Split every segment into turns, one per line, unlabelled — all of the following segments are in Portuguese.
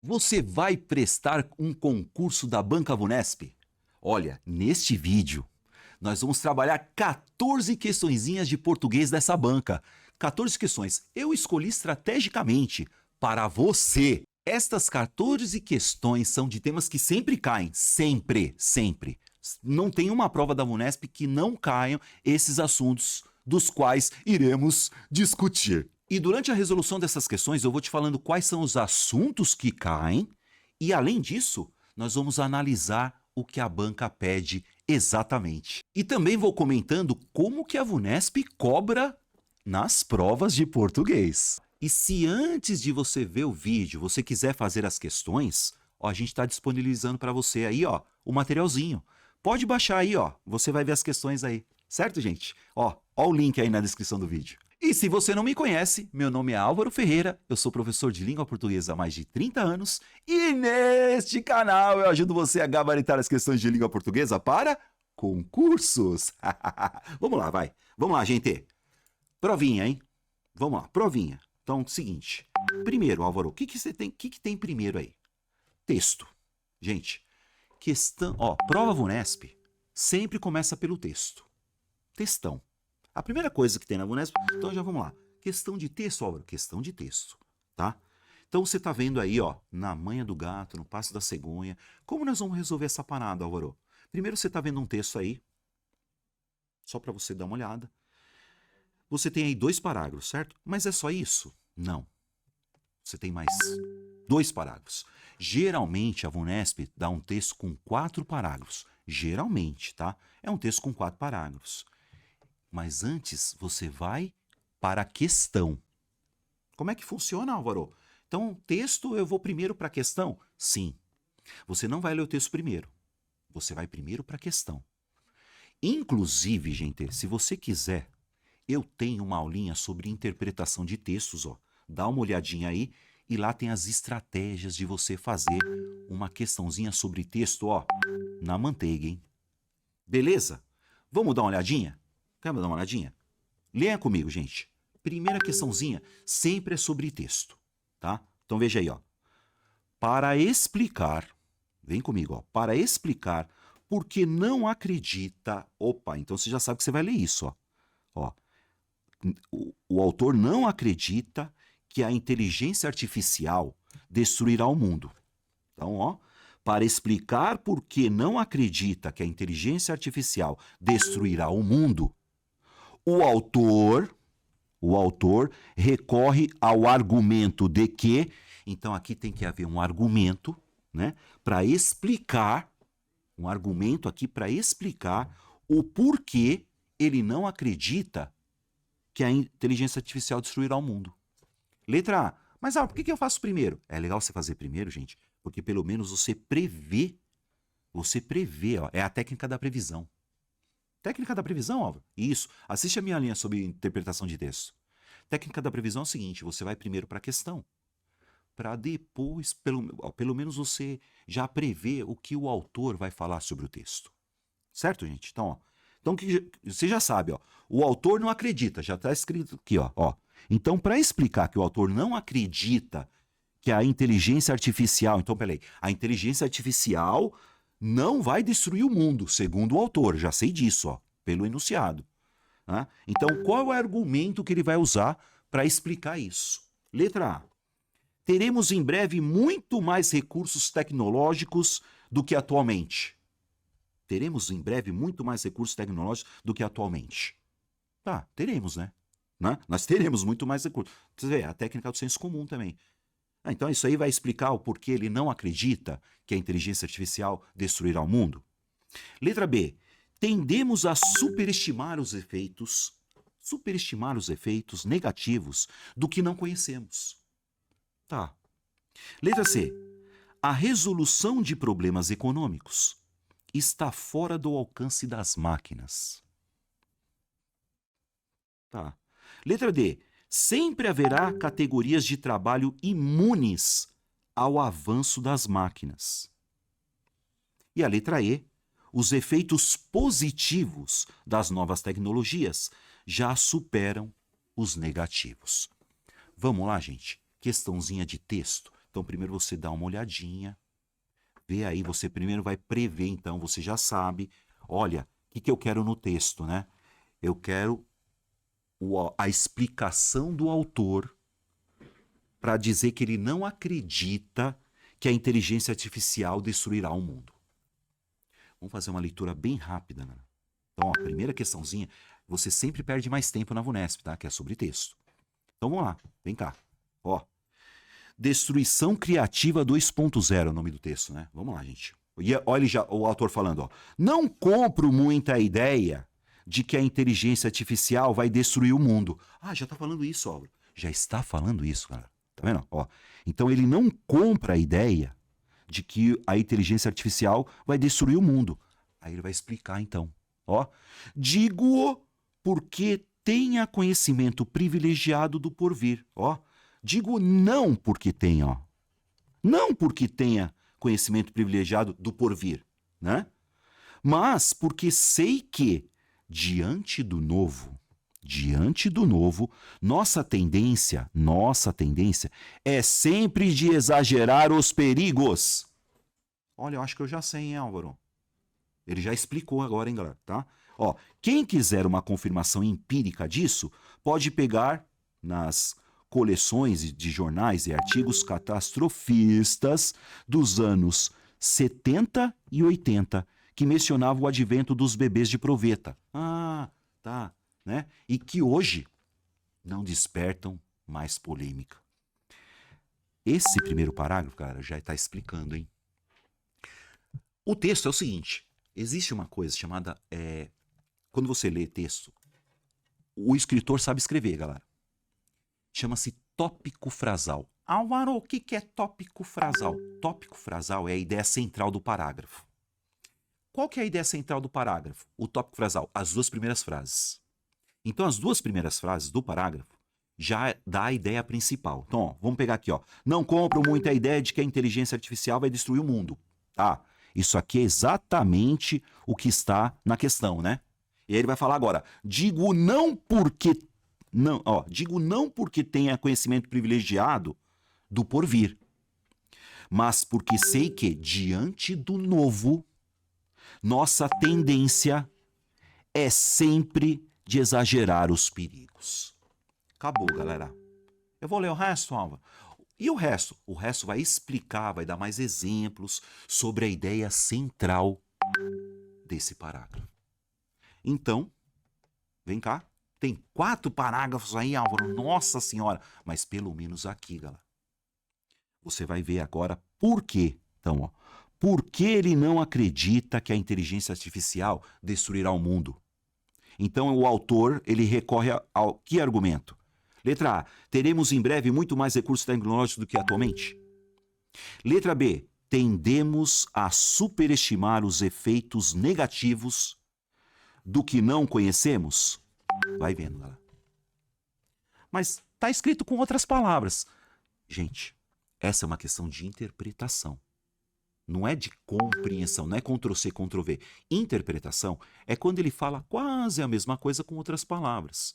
Você vai prestar um concurso da Banca Vunesp? Olha, neste vídeo, nós vamos trabalhar 14 questõezinhas de português dessa banca. 14 questões. Eu escolhi estrategicamente para você. Estas 14 questões são de temas que sempre caem. Sempre, sempre. Não tem uma prova da Vunesp que não caiam esses assuntos dos quais iremos discutir. E durante a resolução dessas questões, eu vou te falando quais são os assuntos que caem e, além disso, nós vamos analisar o que a banca pede exatamente. E também vou comentando como que a Vunesp cobra nas provas de português. E se antes de você ver o vídeo, você quiser fazer as questões, ó, a gente está disponibilizando para você aí, ó, o materialzinho. Pode baixar aí, ó, você vai ver as questões aí. Certo, gente? Ó o link aí na descrição do vídeo. E se você não me conhece, meu nome é Álvaro Ferreira, eu sou professor de língua portuguesa há mais de 30 anos e neste canal eu ajudo você a gabaritar as questões de língua portuguesa para concursos. Vamos lá, vai. Vamos lá, gente. Provinha, hein? Vamos lá, provinha. Então, seguinte. Primeiro, Álvaro, o que você tem? O que tem primeiro aí? Texto. Gente, questão, ó, prova Vunesp sempre começa pelo texto. Textão. A primeira coisa que tem na Vunesp, então já vamos lá. Questão de texto, Álvaro, questão de texto, tá? Então você tá vendo aí, ó, na manha do gato, no passo da cegonha, como nós vamos resolver essa parada, Álvaro? Primeiro você tá vendo um texto aí, só para você dar uma olhada. Você tem aí 2 parágrafos, certo? Mas é só isso? Não. Você tem mais 2 parágrafos. Geralmente a Vunesp dá um texto com 4 parágrafos. Geralmente, tá? É um texto com 4 parágrafos. Mas antes você vai para a questão. Como é que funciona, Álvaro? Então, texto eu vou primeiro para a questão? Sim. Você não vai ler o texto primeiro. Você vai primeiro para a questão. Inclusive, gente, se você quiser, eu tenho uma aulinha sobre interpretação de textos, ó. Dá uma olhadinha aí e lá tem as estratégias de você fazer uma questãozinha sobre texto, ó, na manteiga, hein? Beleza? Vamos dar uma olhadinha? Quer dar uma olhadinha? Leia comigo, gente. Primeira questãozinha sempre é sobre texto, tá? Então veja aí, ó. Para explicar, vem comigo, ó. Para explicar por que não acredita... Opa, então você já sabe que você vai ler isso, ó. Ó. O autor não acredita que a inteligência artificial destruirá o mundo. Então, ó. Para explicar por que não acredita que a inteligência artificial destruirá o mundo, o autor recorre ao argumento de que, então aqui tem que haver um argumento, né, para explicar, um argumento aqui para explicar o porquê ele não acredita que a inteligência artificial destruirá o mundo. Letra A. Mas por que eu faço primeiro? É legal você fazer primeiro, gente, porque pelo menos você prevê, ó, é a técnica da previsão. Técnica da previsão, Álvaro? Isso. Assiste a minha linha sobre interpretação de texto. Técnica da previsão é o seguinte, você vai primeiro para a questão, para depois, pelo menos você já prevê o que o autor vai falar sobre o texto. Certo, gente? Então, ó. Então, você já sabe, ó. O autor não acredita, já está escrito aqui, ó. Então, para explicar que o autor não acredita que a inteligência artificial... Então, peraí. A inteligência artificial não vai destruir o mundo, segundo o autor. Já sei disso, ó, pelo enunciado. Né? Então, qual é o argumento que ele vai usar para explicar isso? Letra A. Teremos em breve muito mais recursos tecnológicos do que atualmente. Teremos em breve muito mais recursos tecnológicos do que atualmente. Tá, teremos, né? Nós teremos muito mais recursos. Você vê, a técnica do senso comum também. Então isso aí vai explicar o porquê ele não acredita que a inteligência artificial destruirá o mundo. Letra B. Tendemos a superestimar os efeitos negativos do que não conhecemos. Tá. Letra C. A resolução de problemas econômicos está fora do alcance das máquinas. Tá. Letra D. Sempre haverá categorias de trabalho imunes ao avanço das máquinas. E a letra E. Os efeitos positivos das novas tecnologias já superam os negativos. Vamos lá, gente. Questãozinha de texto. Então, primeiro você dá uma olhadinha, vê aí, você primeiro vai prever, então, você já sabe, olha, o que eu quero no texto, né? Eu quero a explicação do autor para dizer que ele não acredita que a inteligência artificial destruirá o mundo. Vamos fazer uma leitura bem rápida, né? Então, a primeira questãozinha, você sempre perde mais tempo na VUNESP, tá? Que é sobre texto. Então, vamos lá, vem cá. Ó, Destruição Criativa 2.0 é o nome do texto, né? Vamos lá, gente. E olha o autor falando, ó. Não compro muita ideia de que a inteligência artificial vai destruir o mundo. Ah, já tá falando isso, Álvaro. Já está falando isso, cara. Tá vendo? Ó, então ele não compra a ideia de que a inteligência artificial vai destruir o mundo. Aí ele vai explicar, então. Ó, digo-o porque tenha conhecimento privilegiado do porvir. Ó, digo não porque tenha, ó. Não porque tenha conhecimento privilegiado do porvir, né? Mas porque sei que, diante do novo, nossa tendência é sempre de exagerar os perigos. Olha, eu acho que eu já sei, hein, Álvaro? Ele já explicou agora, hein, galera, tá? Ó, quem quiser uma confirmação empírica disso, pode pegar nas coleções de jornais e artigos catastrofistas dos anos 70 e 80, que mencionavam o advento dos bebês de proveta. Ah, tá, né? E que hoje não despertam mais polêmica. Esse primeiro parágrafo, cara, já está explicando, hein? O texto é o seguinte, existe uma coisa chamada, quando você lê texto, o escritor sabe escrever, galera. Chama-se tópico frasal. Álvaro, o que é tópico frasal? Tópico frasal é a ideia central do parágrafo. Qual que é a ideia central do parágrafo? O tópico frasal, as duas primeiras frases. Então, as duas primeiras frases do parágrafo já dá a ideia principal. Então, ó, vamos pegar aqui, ó. Não compro muito a ideia de que a inteligência artificial vai destruir o mundo. Tá? Isso aqui é exatamente o que está na questão, né? E aí ele vai falar agora, digo não porque tenha conhecimento privilegiado do porvir, mas porque sei que, diante do novo, nossa tendência é sempre de exagerar os perigos. Acabou, galera. Eu vou ler o resto, Álvaro. E o resto? O resto vai explicar, vai dar mais exemplos sobre a ideia central desse parágrafo. Então, vem cá. Tem 4 parágrafos aí, Álvaro. Nossa Senhora! Mas pelo menos aqui, galera. Você vai ver agora por quê. Então, ó. Por que ele não acredita que a inteligência artificial destruirá o mundo? Então, o autor, ele recorre ao que argumento? Letra A. Teremos em breve muito mais recursos tecnológicos do que atualmente? Letra B. Tendemos a superestimar os efeitos negativos do que não conhecemos? Vai vendo, galera. Mas está escrito com outras palavras. Gente, essa é uma questão de interpretação. Não é de compreensão, não é Ctrl+C, Ctrl+V. Interpretação é quando ele fala quase a mesma coisa com outras palavras.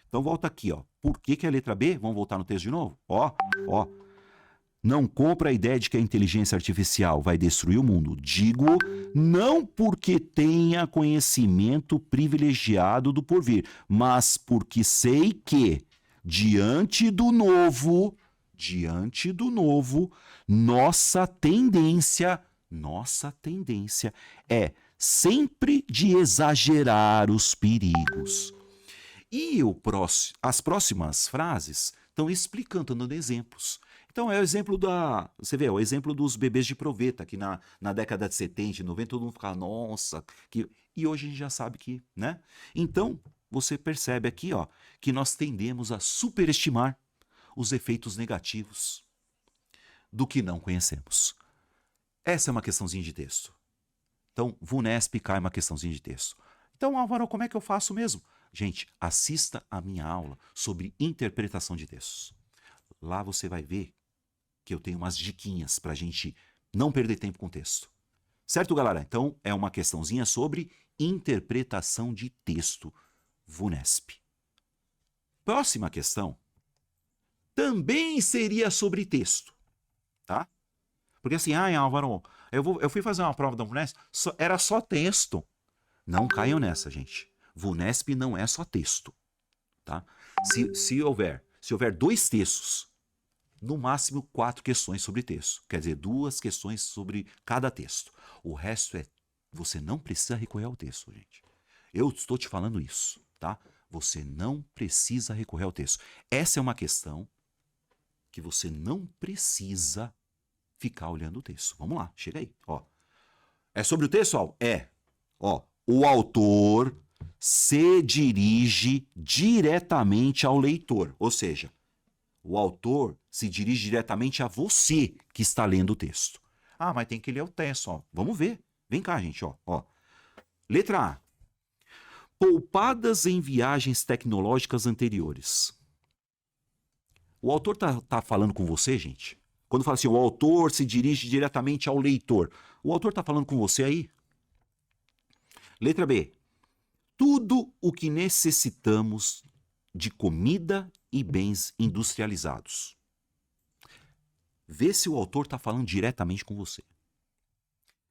Então volta aqui, ó. Por que a letra B? Vamos voltar no texto de novo? Ó. Não compra a ideia de que a inteligência artificial vai destruir o mundo. Digo, não porque tenha conhecimento privilegiado do porvir, mas porque sei que, diante do novo, nossa tendência é sempre de exagerar os perigos. E as próximas frases estão explicando, dando exemplos. Então, é o exemplo você vê, o exemplo dos bebês de proveta, que na década de 70, 90, todo mundo ficava, nossa, e hoje a gente já sabe que, né? Então, você percebe aqui, ó, que nós tendemos a superestimar os efeitos negativos do que não conhecemos. Essa é uma questãozinha de texto. Então, VUNESP cai uma questãozinha de texto. Então, Álvaro, como é que eu faço mesmo? Gente, assista a minha aula sobre interpretação de textos. Lá você vai ver que eu tenho umas diquinhas para a gente não perder tempo com o texto. Certo, galera? Então, é uma questãozinha sobre interpretação de texto, VUNESP. Próxima questão também seria sobre texto. tá? Porque assim, Álvaro, eu fui fazer uma prova da VUNESP, era só texto. Não caiam nessa, gente. VUNESP não é só texto, tá? Se houver 2 textos, no máximo 4 questões sobre texto. Quer dizer, 2 questões sobre cada texto. O resto você não precisa recorrer ao texto, gente. Eu estou te falando isso, tá? Você não precisa recorrer ao texto. Essa é uma questão que você não precisa ficar olhando o texto. Vamos lá, chega aí, ó. É sobre o texto, ó? É. Ó, o autor se dirige diretamente ao leitor, ou seja, o autor se dirige diretamente a você que está lendo o texto. Mas tem que ler o texto, ó. Vamos ver. Vem cá, gente, ó. Letra A. Poupadas em viagens tecnológicas anteriores. O autor tá falando com você, gente? Quando fala assim, o autor se dirige diretamente ao leitor. O autor tá falando com você aí? Letra B. Tudo o que necessitamos de comida e bens industrializados. Vê se o autor está falando diretamente com você.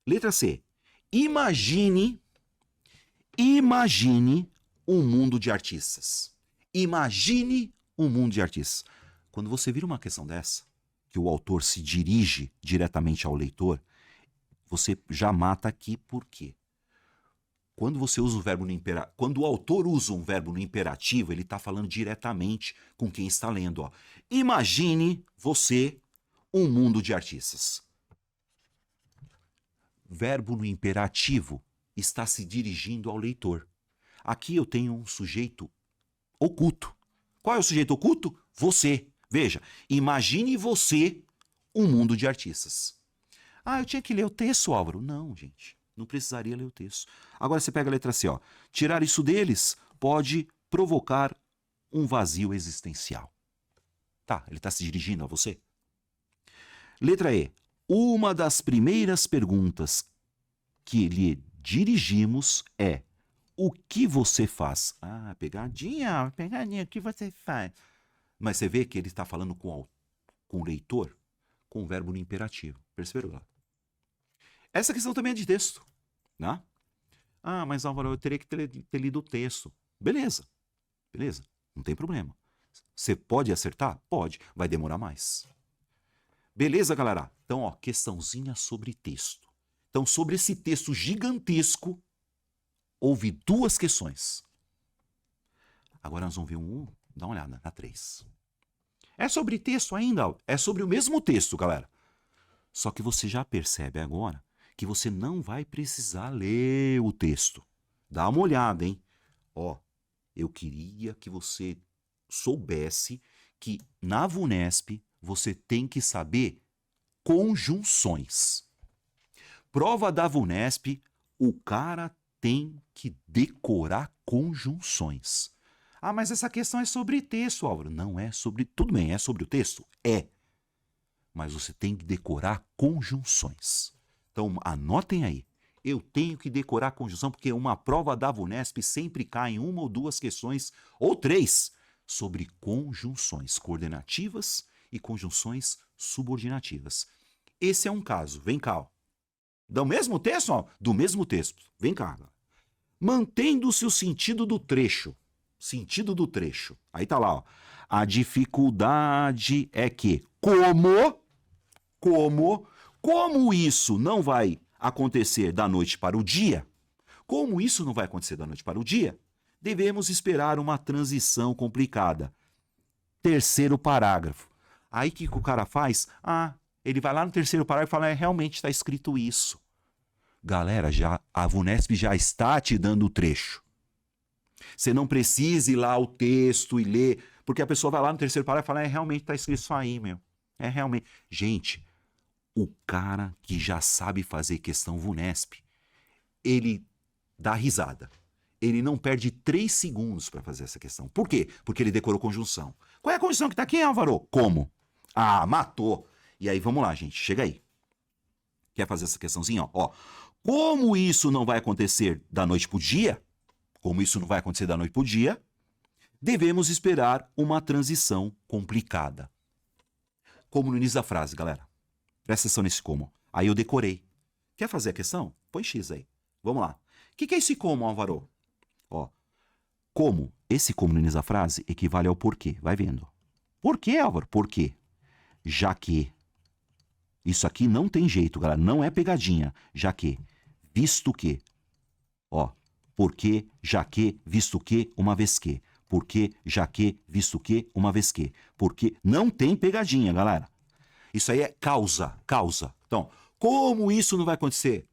Letra C. Imagine um mundo de artistas. Imagine um mundo de artistas. Quando você vira uma questão dessa, que o autor se dirige diretamente ao leitor, você já mata aqui por quê? Quando você usa o verbo no imperativo, quando o autor usa um verbo no imperativo, ele está falando diretamente com quem está lendo. Ó. Imagine você um mundo de artistas. Verbo no imperativo está se dirigindo ao leitor. Aqui eu tenho um sujeito oculto. Qual é o sujeito oculto? Você. Veja, imagine você um mundo de artistas. Eu tinha que ler o texto, Álvaro. Não, gente. Não precisaria ler o texto. Agora você pega a letra C, ó. Tirar isso deles pode provocar um vazio existencial. Tá, ele está se dirigindo a você. Letra E. Uma das primeiras perguntas que lhe dirigimos é: o que você faz? Pegadinha, o que você faz? Mas você vê que ele está falando com o leitor com o verbo no imperativo. Perceberam? Essa questão também é de texto, né? Mas Álvaro, eu teria que ter lido o texto. Beleza, não tem problema. Você pode acertar? Pode, vai demorar mais. Beleza, galera? Então, ó, questãozinha sobre texto. Então, sobre esse texto gigantesco, houve 2 questões. Agora nós vamos ver dá uma olhada na 3. É sobre texto ainda, é sobre o mesmo texto, galera. Só que você já percebe agora que você não vai precisar ler o texto. Dá uma olhada, hein? Ó, eu queria que você soubesse que na VUNESP você tem que saber conjunções. Prova da VUNESP, o cara tem que decorar conjunções. Mas essa questão é sobre texto, Álvaro. Não é sobre... Tudo bem, é sobre o texto? É. Mas você tem que decorar conjunções. Então, anotem aí. Eu tenho que decorar conjunção, porque uma prova da VUNESP sempre cai em 1 ou 2 questões, ou 3, sobre conjunções coordenativas e conjunções subordinativas. Esse é um caso. Vem cá. Ó. Do mesmo texto? Ó. Do mesmo texto. Vem cá. Mantendo-se o sentido do trecho. Sentido do trecho. Aí tá lá. Ó. A dificuldade é que como isso não vai acontecer da noite para o dia, devemos esperar uma transição complicada. Terceiro parágrafo. Aí o que o cara faz? Ele vai lá no terceiro parágrafo e fala, realmente está escrito isso. Galera, a VUNESP já está te dando o trecho. Você não precisa ir lá o texto e ler, porque a pessoa vai lá no terceiro parágrafo e fala, realmente está escrito isso aí, meu. É realmente. Gente, o cara que já sabe fazer questão VUNESP, ele dá risada. Ele não perde 3 segundos para fazer essa questão. Por quê? Porque ele decorou conjunção. Qual é a conjunção que está aqui, Álvaro? Como? Matou. E aí, vamos lá, gente. Chega aí. Quer fazer essa questãozinha? Ó. Como isso não vai acontecer da noite para o dia, devemos esperar uma transição complicada. Como no início da frase, galera. Presta atenção nesse como. Aí eu decorei. Quer fazer a questão? Põe X aí. Vamos lá. O que é esse como, Álvaro? Ó, como, esse como no início da frase equivale ao porquê. Vai vendo. Por quê, Álvaro? Por quê? Já que. Isso aqui não tem jeito, galera. Não é pegadinha. Já que. Visto que. Ó. Porque, já que, visto que, uma vez que. Porque, já que, visto que, uma vez que. Porque não tem pegadinha, galera. Isso aí é causa. Então, como isso não vai acontecer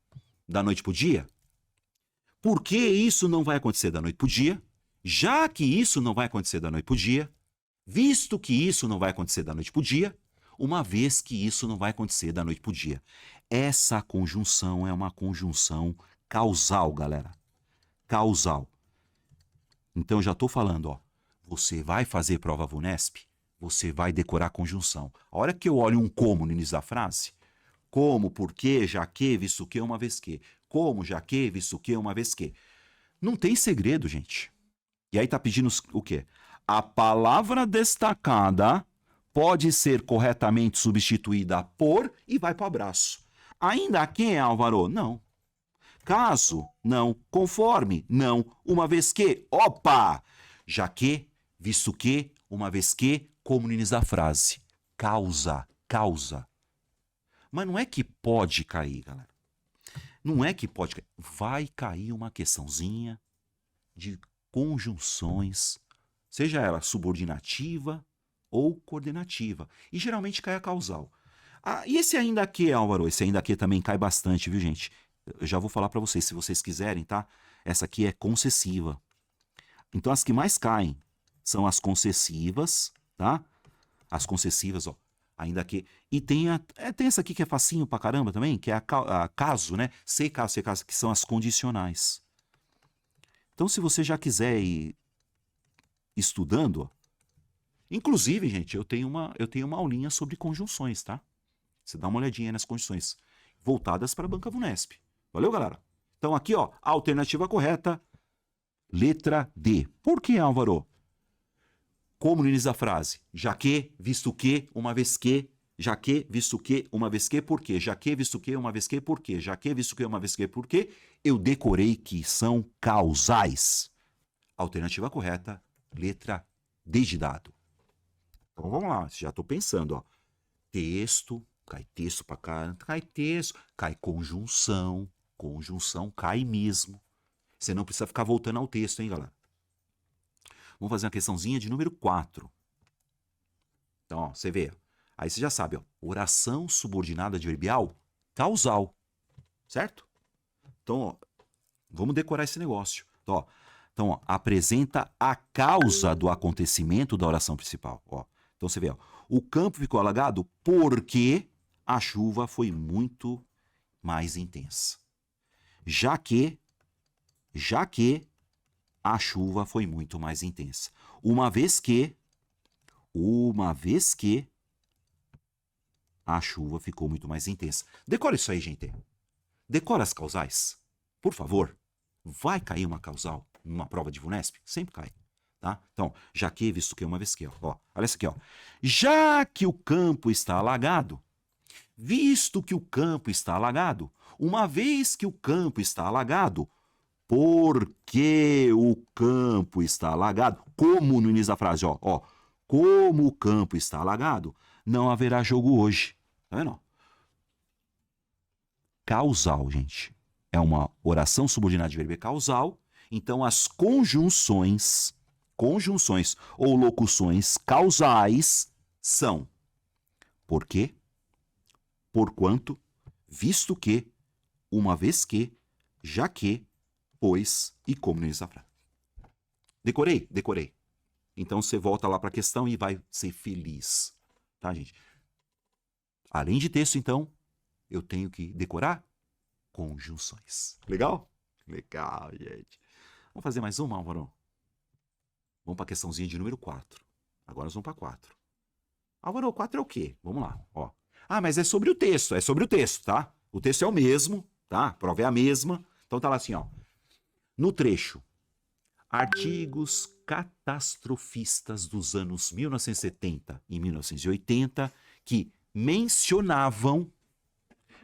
da noite pro dia? Por que isso não vai acontecer da noite pro dia? Já que isso não vai acontecer da noite pro dia, visto que isso não vai acontecer da noite pro dia, uma vez que isso não vai acontecer da noite pro dia. Essa conjunção é uma conjunção causal, galera. Causal. Então, já estou falando, ó. Você vai fazer prova VUNESP, você vai decorar a conjunção. A hora que eu olho um como no início da frase, como, porque, já que, visto que, uma vez que. Como, já que, visto que, uma vez que. Não tem segredo, gente. E aí tá pedindo o quê? A palavra destacada pode ser corretamente substituída por e vai para o abraço. Ainda que, Álvaro? Não. Caso? Não. Conforme? Não. Uma vez que? Opa! Já que, visto que, uma vez que, como no início da frase. Causa. Mas não é que pode cair, galera. Não é que pode cair. Vai cair uma questãozinha de conjunções, seja ela subordinativa ou coordenativa. E geralmente cai a causal. E esse ainda que, Álvaro? Esse ainda que também cai bastante, viu, gente? Eu já vou falar para vocês, se vocês quiserem, tá? Essa aqui é concessiva. Então, as que mais caem são as concessivas, tá? As concessivas, ó. Ainda que... E tem essa aqui que é facinho pra caramba também, que é a caso, né? Se caso, que são as condicionais. Então, se você já quiser ir estudando, ó, inclusive, gente, eu tenho uma aulinha sobre conjunções, tá? Você dá uma olhadinha aí nas conjunções voltadas para a Banca VUNESP. Valeu, galera? Então, aqui, ó, a alternativa correta, letra D. Por que, Álvaro? Como no início da frase? Já que, visto que, uma vez que. Já que, visto que, uma vez que, por quê? Já que, visto que, uma vez que, por quê? Já que, visto que, uma vez que, por quê? Eu decorei que são causais. Alternativa correta, letra D de dado. Então vamos lá, já estou pensando, ó. Texto, cai texto pra cá, cai texto, cai conjunção, cai mesmo. Você não precisa ficar voltando ao texto, hein, galera? Vamos fazer uma questãozinha de número 4. Então, ó, você vê. Aí você já sabe, ó. Oração subordinada adverbial causal. Certo? Então, ó, vamos decorar esse negócio. Então, ó, apresenta a causa do acontecimento da oração principal. Ó. Então, você vê, ó, o campo ficou alagado porque a chuva foi muito mais intensa. Já que a chuva foi muito mais intensa. Uma vez que a chuva ficou muito mais intensa. Decora isso aí, gente. Decora as causais. Por favor. Vai cair uma causal numa prova de VUNESP? Sempre cai. Tá? Então, já que, visto que, uma vez que. Ó, olha isso aqui. Ó. Já que o campo está alagado, visto que o campo está alagado, uma vez que o campo está alagado, porque o campo está alagado, como no início da frase, ó, como o campo está alagado, não haverá jogo hoje. Tá vendo? Causal, gente. É uma oração subordinada adverbial causal. Então, as conjunções ou locuções causais são porque, porquanto, visto que, uma vez que, já que, pois e como no início da frase. Decorei? Decorei. Então, você volta lá para a questão e vai ser feliz. Tá, gente? Além de texto, então, eu tenho que decorar conjunções. Legal? Legal, gente. Vamos fazer mais uma, Álvaro? Vamos para a questãozinha de número 4. Agora nós vamos para 4. Álvaro, 4 é o quê? Vamos lá, ó. Mas é sobre o texto, tá? O texto é o mesmo, tá? A prova é a mesma. Então tá lá assim, ó. No trecho, artigos catastrofistas dos anos 1970 e 1980 que mencionavam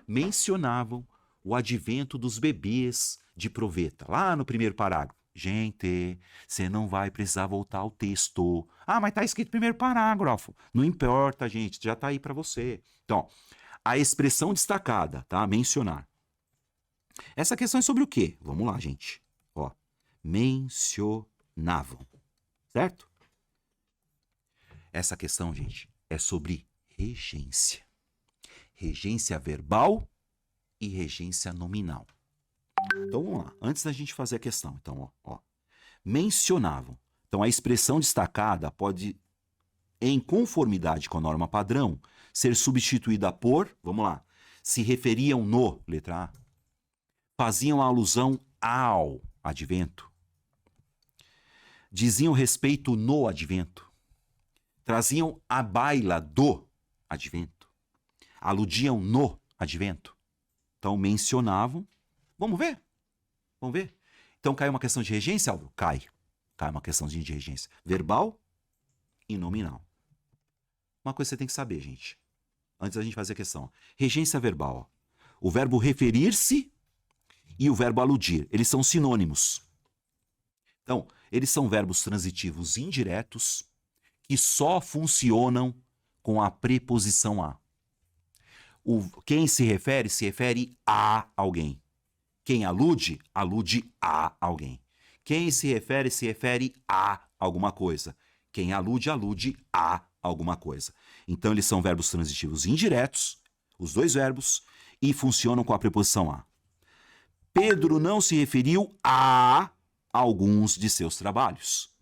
mencionavam o advento dos bebês de proveta, lá no primeiro parágrafo. Gente, você não vai precisar voltar ao texto. Ah, mas tá escrito primeiro parágrafo. Não importa, gente, já tá aí para você. Então, a expressão destacada, tá? Mencionar. Essa questão é sobre o quê? Vamos lá, gente. Ó, mencionavam, certo? Essa questão, gente, é sobre regência. Regência verbal e regência nominal. Então vamos lá, antes da gente fazer a questão, então, ó, mencionavam. Então a expressão destacada pode, em conformidade com a norma padrão, ser substituída por, vamos lá, se referiam no, letra A, faziam alusão ao advento, diziam respeito no advento, traziam à baila do advento, aludiam no advento. Então mencionavam. Vamos ver? Vamos ver? Então cai uma questão de regência, Álvaro? Cai. Cai uma questão de regência verbal e nominal. Uma coisa que você tem que saber, gente, antes da gente fazer a questão. Regência verbal. Ó. O verbo referir-se e o verbo aludir. Eles são sinônimos. Então, eles são verbos transitivos indiretos que só funcionam com a preposição a. Quem se refere a alguém. Quem alude, alude a alguém. Quem se refere a alguma coisa. Quem alude, alude a alguma coisa. Então, eles são verbos transitivos indiretos, os dois verbos, e funcionam com a preposição a. Pedro não se referiu a alguns de seus trabalhos.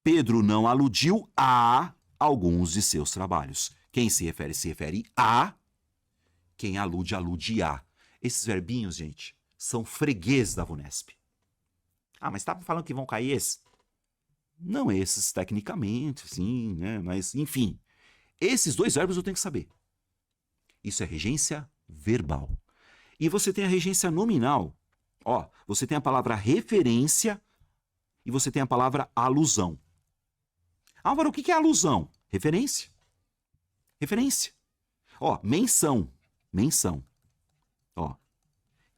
Pedro não aludiu a alguns de seus trabalhos. Quem se refere a. Quem alude, alude a. Esses verbinhos, gente, são freguês da VUNESP. Ah, mas estava falando que vão cair esses? Não esses, tecnicamente, sim, né? Mas, enfim, esses dois verbos eu tenho que saber. Isso é regência verbal. E você tem a regência nominal. Ó, você tem a palavra referência e você tem a palavra alusão. Álvaro, o que é alusão? Referência. Referência. Ó, menção. Menção. Ó,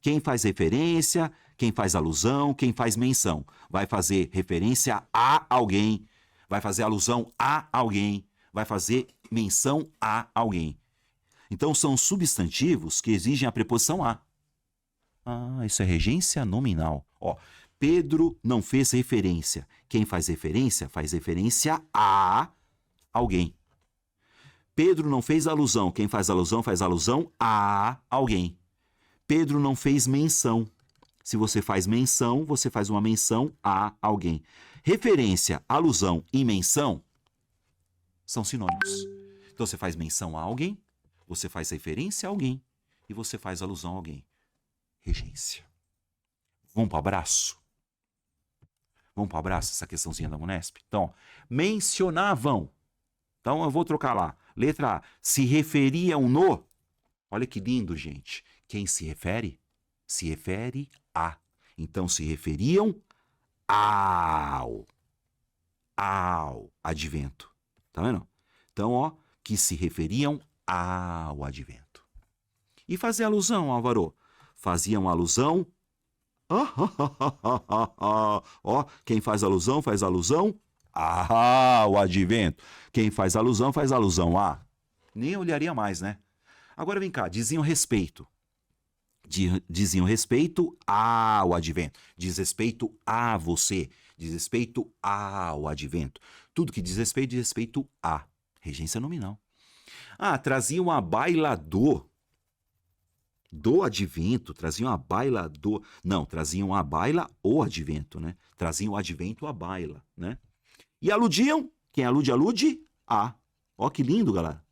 quem faz referência, quem faz alusão, quem faz menção. Vai fazer referência a alguém, vai fazer alusão a alguém, vai fazer menção a alguém. Então, são substantivos que exigem a preposição a. Ah, isso é regência nominal. Ó, Pedro não fez referência. Quem faz referência a alguém. Pedro não fez alusão. Quem faz alusão a alguém. Pedro não fez menção. Se você faz menção, você faz uma menção a alguém. Referência, alusão e menção são sinônimos. Então, você faz menção a alguém, você faz referência a alguém e você faz alusão a alguém. Regência. Vamos para o abraço? Vamos para o abraço, essa questãozinha da VUNESP? Então, mencionavam. Então, eu vou trocar lá. Letra A. Se referiam no. Olha que lindo, gente. Quem se refere a. Então, se referiam ao advento. Tá vendo? Então, ó, que se referiam ao advento. E fazer alusão, Álvaro? Faziam alusão. Ó, quem faz alusão ao advento. Quem faz alusão a. Nem olharia mais, né? Agora vem cá, diziam respeito. Diziam respeito ao advento. Diz respeito a você. Diz respeito ao advento. Tudo que diz respeito a. Regência nominal. Ah, traziam a baila do advento. Traziam a baila do. Não, traziam a baila o advento, né? Traziam o advento a baila, né? E aludiam. Quem alude, alude a. Ó, que lindo, galera.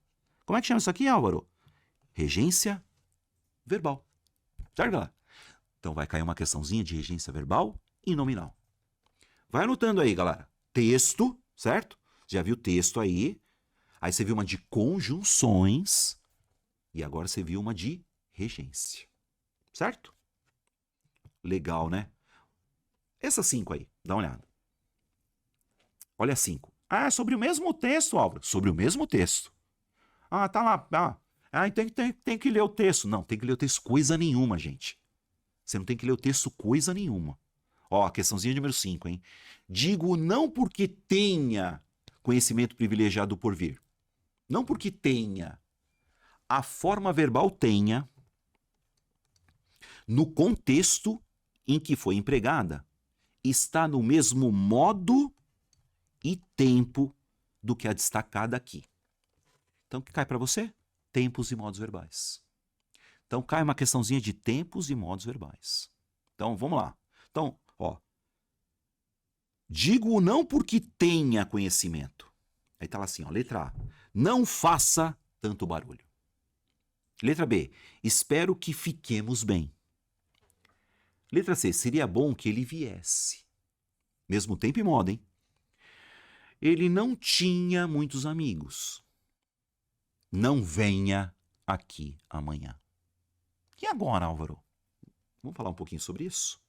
Como é que chama isso aqui, Álvaro? Regência verbal. Certo, galera? Então vai cair uma questãozinha de regência verbal e nominal. Vai anotando aí, galera. Texto, certo? Já viu texto aí. Aí você viu uma de conjunções. E agora você viu uma de regência. Certo? Legal, né? Essas 5 aí, dá uma olhada. Olha a 5. Ah, sobre o mesmo texto, Álvaro. Sobre o mesmo texto. Ah, tá lá. Ah, então tem que ler o texto. Não, tem que ler o texto coisa nenhuma, gente. Você não tem que ler o texto coisa nenhuma. Ó, questãozinha número 5, hein? Digo não porque tenha conhecimento privilegiado por vir. Não porque tenha. A forma verbal tenha, no contexto em que foi empregada, está no mesmo modo e tempo do que a destacada aqui. Então, o que cai para você? Tempos e modos verbais. Então, cai uma questãozinha de tempos e modos verbais. Então, vamos lá. Então, ó. Digo não porque tenha conhecimento. Aí tá lá assim, ó, letra A. Não faça tanto barulho. Letra B. Espero que fiquemos bem. Letra C. Seria bom que ele viesse. Mesmo tempo e modo, hein? Ele não tinha muitos amigos. Não venha aqui amanhã. E agora, Álvaro? Vamos falar um pouquinho sobre isso?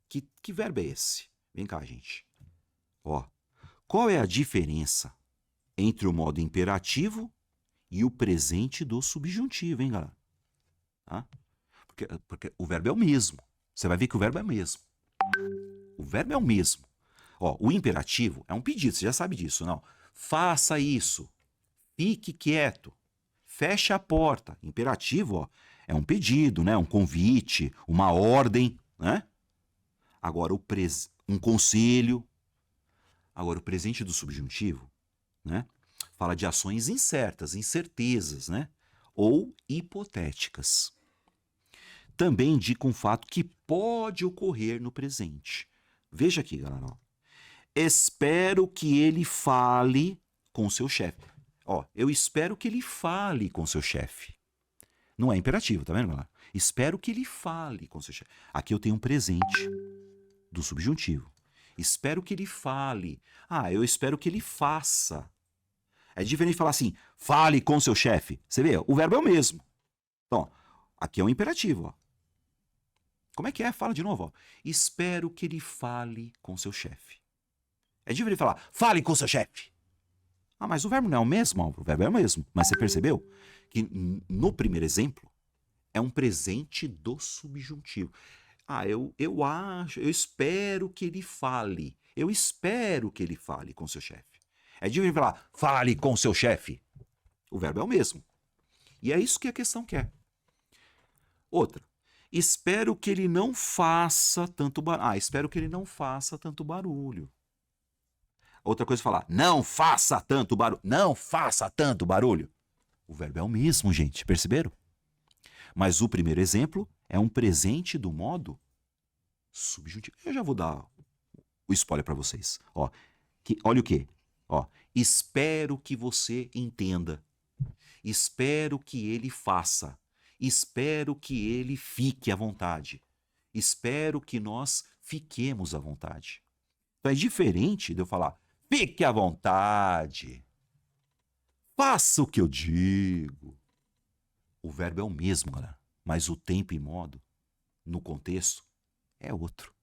Que verbo é esse? Vem cá, gente. Ó, qual é a diferença entre o modo imperativo e o presente do subjuntivo, hein, galera? Tá? Porque o verbo é o mesmo. Você vai ver que o verbo é o mesmo. O verbo é o mesmo. Ó, o imperativo é um pedido, você já sabe disso, não? Faça isso. Fique quieto. Feche a porta. Imperativo, ó, é um pedido, né? Um convite, uma ordem, né? Agora, um conselho. Agora, o presente do subjuntivo, né? Fala de ações incertas, incertezas, né? Ou hipotéticas. Também indica um fato que pode ocorrer no presente. Veja aqui, galera. Ó. Espero que ele fale com seu chefe. Ó, eu espero que ele fale com seu chefe. Não é imperativo, tá vendo, galera? Espero que ele fale com seu chefe. Aqui eu tenho um presente do subjuntivo. Espero que ele fale. Ah, eu espero que ele faça. É diferente de falar assim, fale com seu chefe. Você vê, o verbo é o mesmo. Então, aqui é um imperativo, ó. Como é que é? Fala de novo, ó. Espero que ele fale com seu chefe. É diferente de falar, fale com seu chefe. Ah, mas o verbo não é o mesmo, ó. O verbo é o mesmo. Mas você percebeu que no primeiro exemplo é um presente do subjuntivo. Ah, eu acho, eu espero que ele fale. Eu espero que ele fale com seu chefe. É diferente de falar, fale com seu chefe. O verbo é o mesmo. E é isso que a questão quer. Outra. Espero que ele não faça tanto barulho. Ah, espero que ele não faça tanto barulho. Outra coisa é falar, não faça tanto barulho. Não faça tanto barulho. O verbo é o mesmo, gente. Perceberam? Mas o primeiro exemplo é um presente do modo subjuntivo. Eu já vou dar o spoiler para vocês. Ó, olha o quê? Ó, espero que você entenda. Espero que ele faça. Espero que ele fique à vontade. Espero que nós fiquemos à vontade. Então é diferente de eu falar, fique à vontade. Faça o que eu digo. O verbo é o mesmo, galera. Mas o tempo e modo, no contexto, é outro.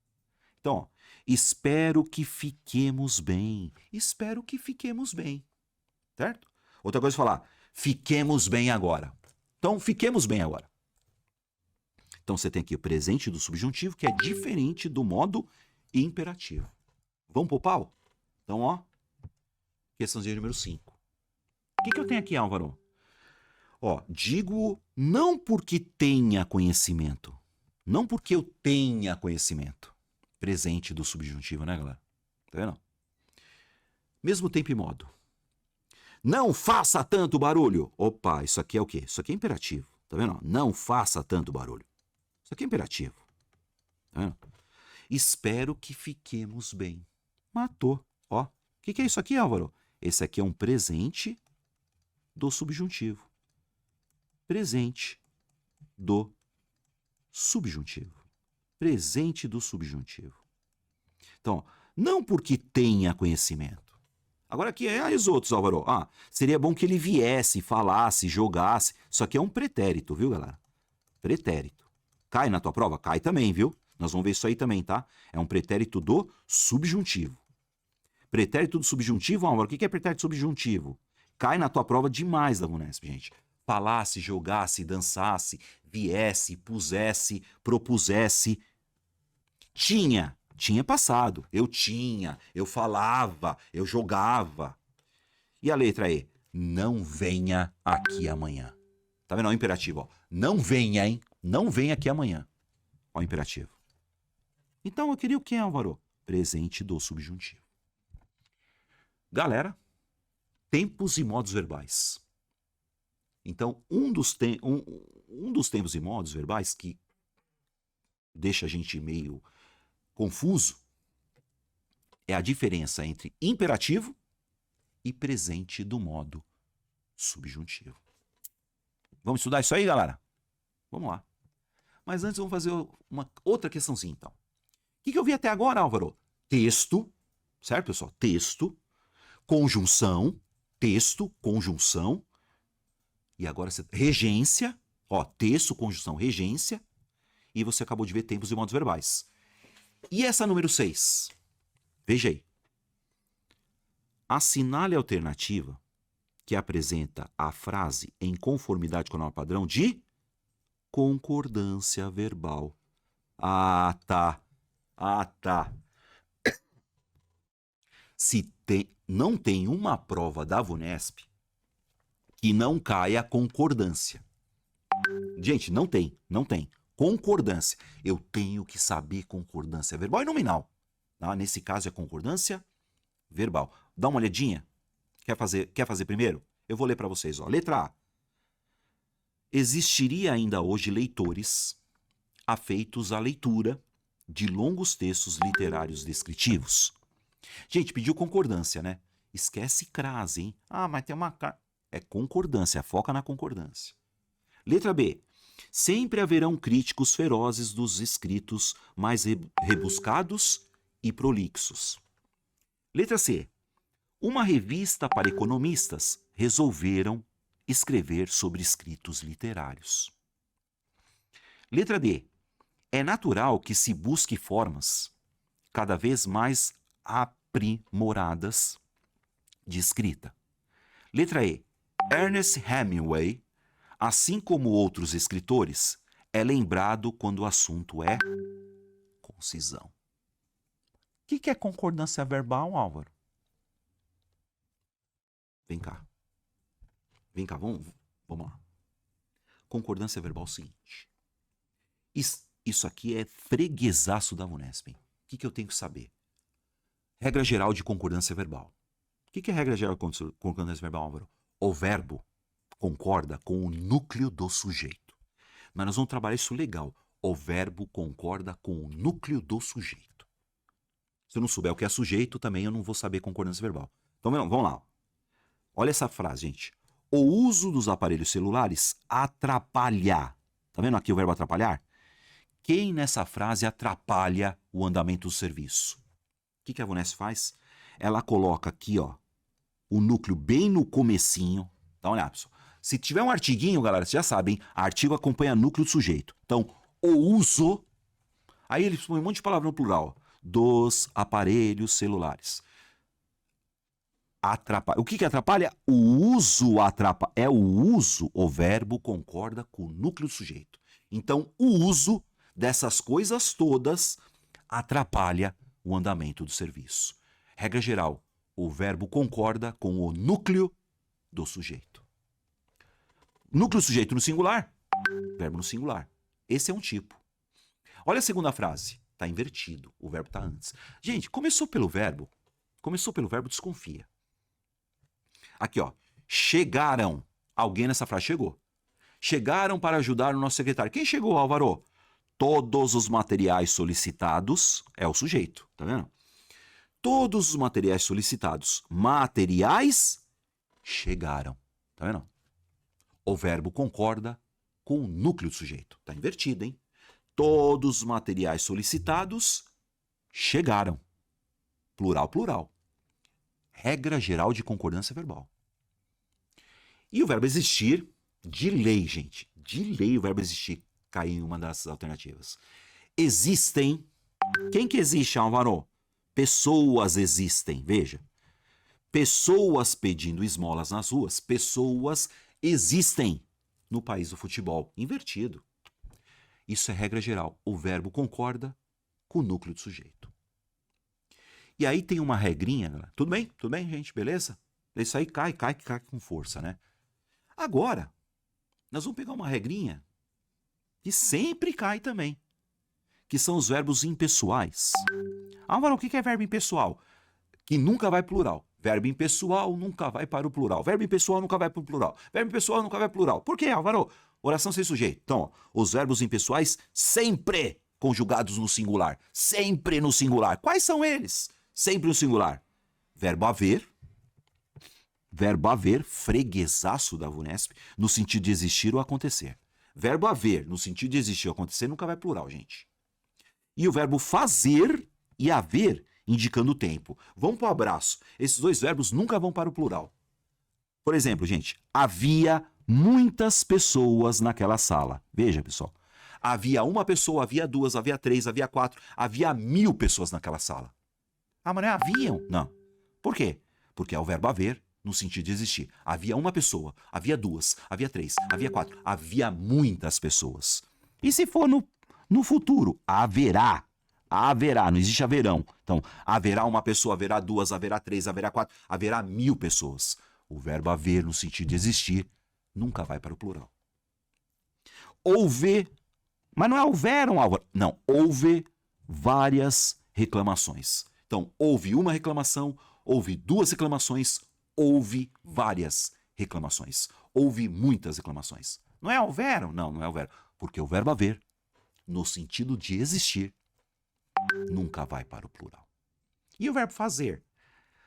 Então, ó, espero que fiquemos bem. Espero que fiquemos bem. Certo? Outra coisa é falar, fiquemos bem agora. Então, fiquemos bem agora. Então, você tem aqui o presente do subjuntivo, que é diferente do modo imperativo. Vamos pro pau? Então, ó, questãozinha número 5. O que eu tenho aqui, Álvaro? Ó, digo não porque tenha conhecimento. Não porque eu tenha conhecimento. Presente do subjuntivo, né, galera? Tá vendo? Mesmo tempo e modo. Não faça tanto barulho. Opa, isso aqui é o quê? Isso aqui é imperativo. Tá vendo? Não faça tanto barulho. Isso aqui é imperativo. Tá vendo? Espero que fiquemos bem. Matou. Ó, o que é isso aqui, Álvaro? Esse aqui é um presente do subjuntivo. Presente do subjuntivo. Presente do subjuntivo. Então, não porque tenha conhecimento. Agora aqui é os outros, Álvaro. Ah, seria bom que ele viesse, falasse, jogasse. Isso aqui é um pretérito, viu, galera? Pretérito. Cai na tua prova? Cai também, viu? Nós vamos ver isso aí também, tá? É um pretérito do subjuntivo. Pretérito do subjuntivo, Álvaro, o que é pretérito subjuntivo? Cai na tua prova demais da Vunesp, gente. falasse, jogasse, dançasse, viesse, pusesse, propusesse. Tinha passado. Eu tinha, eu falava, eu jogava. E a letra E? Não venha aqui amanhã. Tá vendo? Ó, o imperativo, ó. Não venha, hein? Não venha aqui amanhã. Ó, o imperativo. Então, eu queria o que, Álvaro? Presente do subjuntivo. Galera, tempos e modos verbais. Então, um dos tempos e modos verbais que deixa a gente meio confuso é a diferença entre imperativo e presente do modo subjuntivo. Vamos estudar isso aí, galera? Vamos lá. Mas antes vamos fazer uma outra questãozinha, então. O que eu vi até agora, Álvaro? Texto, certo, pessoal? Texto, conjunção, texto, conjunção. E agora regência, ó, texto, conjunção, regência. E você acabou de ver tempos e modos verbais. E essa número 6? Veja aí. Assinale a alternativa que apresenta a frase em conformidade com a norma padrão de concordância verbal. Ah, tá. Ah, tá. Não tem uma prova da VUNESP que não caia concordância. Gente, não tem. Concordância. Eu tenho que saber concordância verbal e nominal. Tá? Nesse caso é concordância verbal. Dá uma olhadinha. Quer fazer primeiro? Eu vou ler para vocês. Ó. Letra A. Existiria ainda hoje leitores afeitos à leitura de longos textos literários descritivos. Gente, pediu concordância, né? Esquece crase, hein? Ah, mas tem uma... É concordância, foca na concordância. Letra B. Sempre haverão críticos ferozes dos escritos mais rebuscados e prolixos. Letra C. Uma revista para economistas resolveram escrever sobre escritos literários. Letra D. É natural que se busque formas cada vez mais aprimoradas de escrita. Letra E. Ernest Hemingway, assim como outros escritores, é lembrado quando o assunto é concisão. O que é concordância verbal, Álvaro? Vem cá, vamos lá. Concordância verbal é o seguinte. Isso aqui é freguesaço da VUNESP. O que eu tenho que saber? Regra geral de concordância verbal. O que é regra geral de concordância verbal, Álvaro? O verbo concorda com o núcleo do sujeito. Mas nós vamos trabalhar isso legal. O verbo concorda com o núcleo do sujeito. Se eu não souber o que é sujeito, também eu não vou saber concordância verbal. Então, vamos lá. Olha essa frase, gente. O uso dos aparelhos celulares atrapalha. Tá vendo aqui o verbo atrapalhar? Quem nessa frase atrapalha o andamento do serviço? O que a VUNESP faz? Ela coloca aqui, ó, o núcleo bem no comecinho. Dá uma olhada, pessoal. Se tiver um artiguinho, galera, vocês já sabem, artigo acompanha núcleo do sujeito. Então, o uso, aí eles põem um monte de palavra no plural, dos aparelhos celulares. Atrapalha. O que atrapalha? O uso atrapalha. É o uso, o verbo concorda com o núcleo do sujeito. Então, o uso dessas coisas todas atrapalha o andamento do serviço. Regra geral, o verbo concorda com o núcleo do sujeito. Núcleo do sujeito no singular, verbo no singular. Esse é um tipo. Olha a segunda frase. Está invertido, o verbo está antes. Gente, começou pelo verbo, desconfia. Aqui, ó. Chegaram. Alguém nessa frase chegou. Chegaram para ajudar o nosso secretário. Quem chegou, Álvaro? Todos os materiais solicitados é o sujeito, tá vendo? Todos os materiais solicitados, materiais, chegaram, tá vendo? O verbo concorda com o núcleo do sujeito. Tá invertido, hein? Todos os materiais solicitados chegaram. Plural, plural. Regra geral de concordância verbal. E o verbo existir, de lei, gente. De lei o verbo existir cai em uma das alternativas. Existem. Quem que existe, Álvaro? Pessoas existem, veja. Pessoas pedindo esmolas nas ruas. Pessoas existem. no país do futebol. Invertido. Isso é regra geral. O verbo concorda com o núcleo do sujeito. E aí tem uma regrinha, galera. Tudo bem? Tudo bem, gente? Beleza? Isso aí cai com força, né? Agora, nós vamos pegar uma regrinha que sempre cai também, que são os verbos impessoais. Álvaro, o que é verbo impessoal? Que nunca vai plural. Verbo impessoal nunca vai para o plural. Verbo impessoal nunca vai para o plural. Verbo impessoal nunca vai para o plural. Por quê, Álvaro? Oração sem sujeito. Então, ó, os verbos impessoais sempre conjugados no singular. Sempre no singular. Quais são eles? Sempre no singular. Verbo haver, freguesaço da VUNESP, no sentido de existir ou acontecer. Verbo haver, no sentido de existir ou acontecer, nunca vai plural, gente. E o verbo fazer e haver, indicando o tempo. Vamos para o abraço. Esses dois verbos nunca vão para o plural. Por exemplo, gente, havia muitas pessoas naquela sala. Veja, pessoal. Havia uma pessoa, havia duas, havia três, havia quatro, havia 1000 pessoas naquela sala. Ah, mas não é haviam? Não. Por quê? Porque é o verbo haver, no sentido de existir. Havia uma pessoa, havia duas, havia três, havia quatro, havia muitas pessoas. E se for no futuro? Haverá. Haverá, não existe haverão. Então, haverá uma pessoa, haverá duas, haverá três, haverá quatro, haverá 1000 pessoas. O verbo haver, no sentido de existir, nunca vai para o plural. Houve, mas não é houveram, Álvaro. Não, houve várias reclamações. Então, houve uma reclamação, houve 2 reclamações, houve várias reclamações. Houve muitas reclamações. Não é houveram? Não, não é houveram. Porque o verbo haver, no sentido de existir, nunca vai para o plural. E o verbo fazer?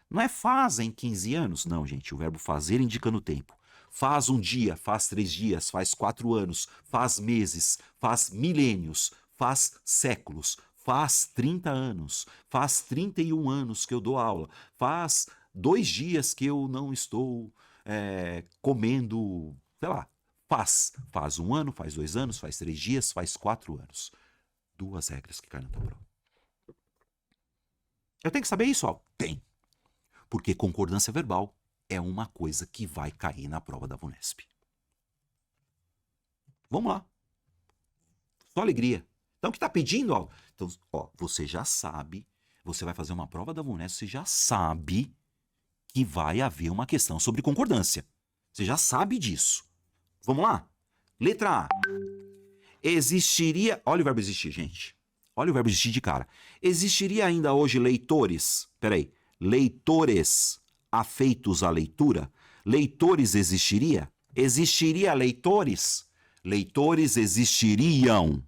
Não é fazem 15 anos? Não, gente. O verbo fazer indica no tempo. Faz um dia, faz 3 dias, faz 4 anos, faz meses, faz milênios, faz séculos, faz 30 anos, faz 31 anos que eu dou aula, faz 2 dias que eu não estou comendo, sei lá. Faz 1 ano, faz 2 anos, faz 3 dias, faz 4 anos. 2 regras que caem na tua prova. Eu tenho que saber isso, ó? Tem. Porque concordância verbal é uma coisa que vai cair na prova da VUNESP. Vamos lá. Só alegria. Então, o que está pedindo? Ó? Então, ó, você já sabe, você vai fazer uma prova da VUNESP, você já sabe que vai haver uma questão sobre concordância. Você já sabe disso. Vamos lá? Letra A. Existiria... Olha o verbo existir, gente. Olha o verbo existir de cara. Existiria ainda hoje leitores... Peraí. Leitores afeitos à leitura? Leitores existiria? Existiria leitores? Leitores existiriam.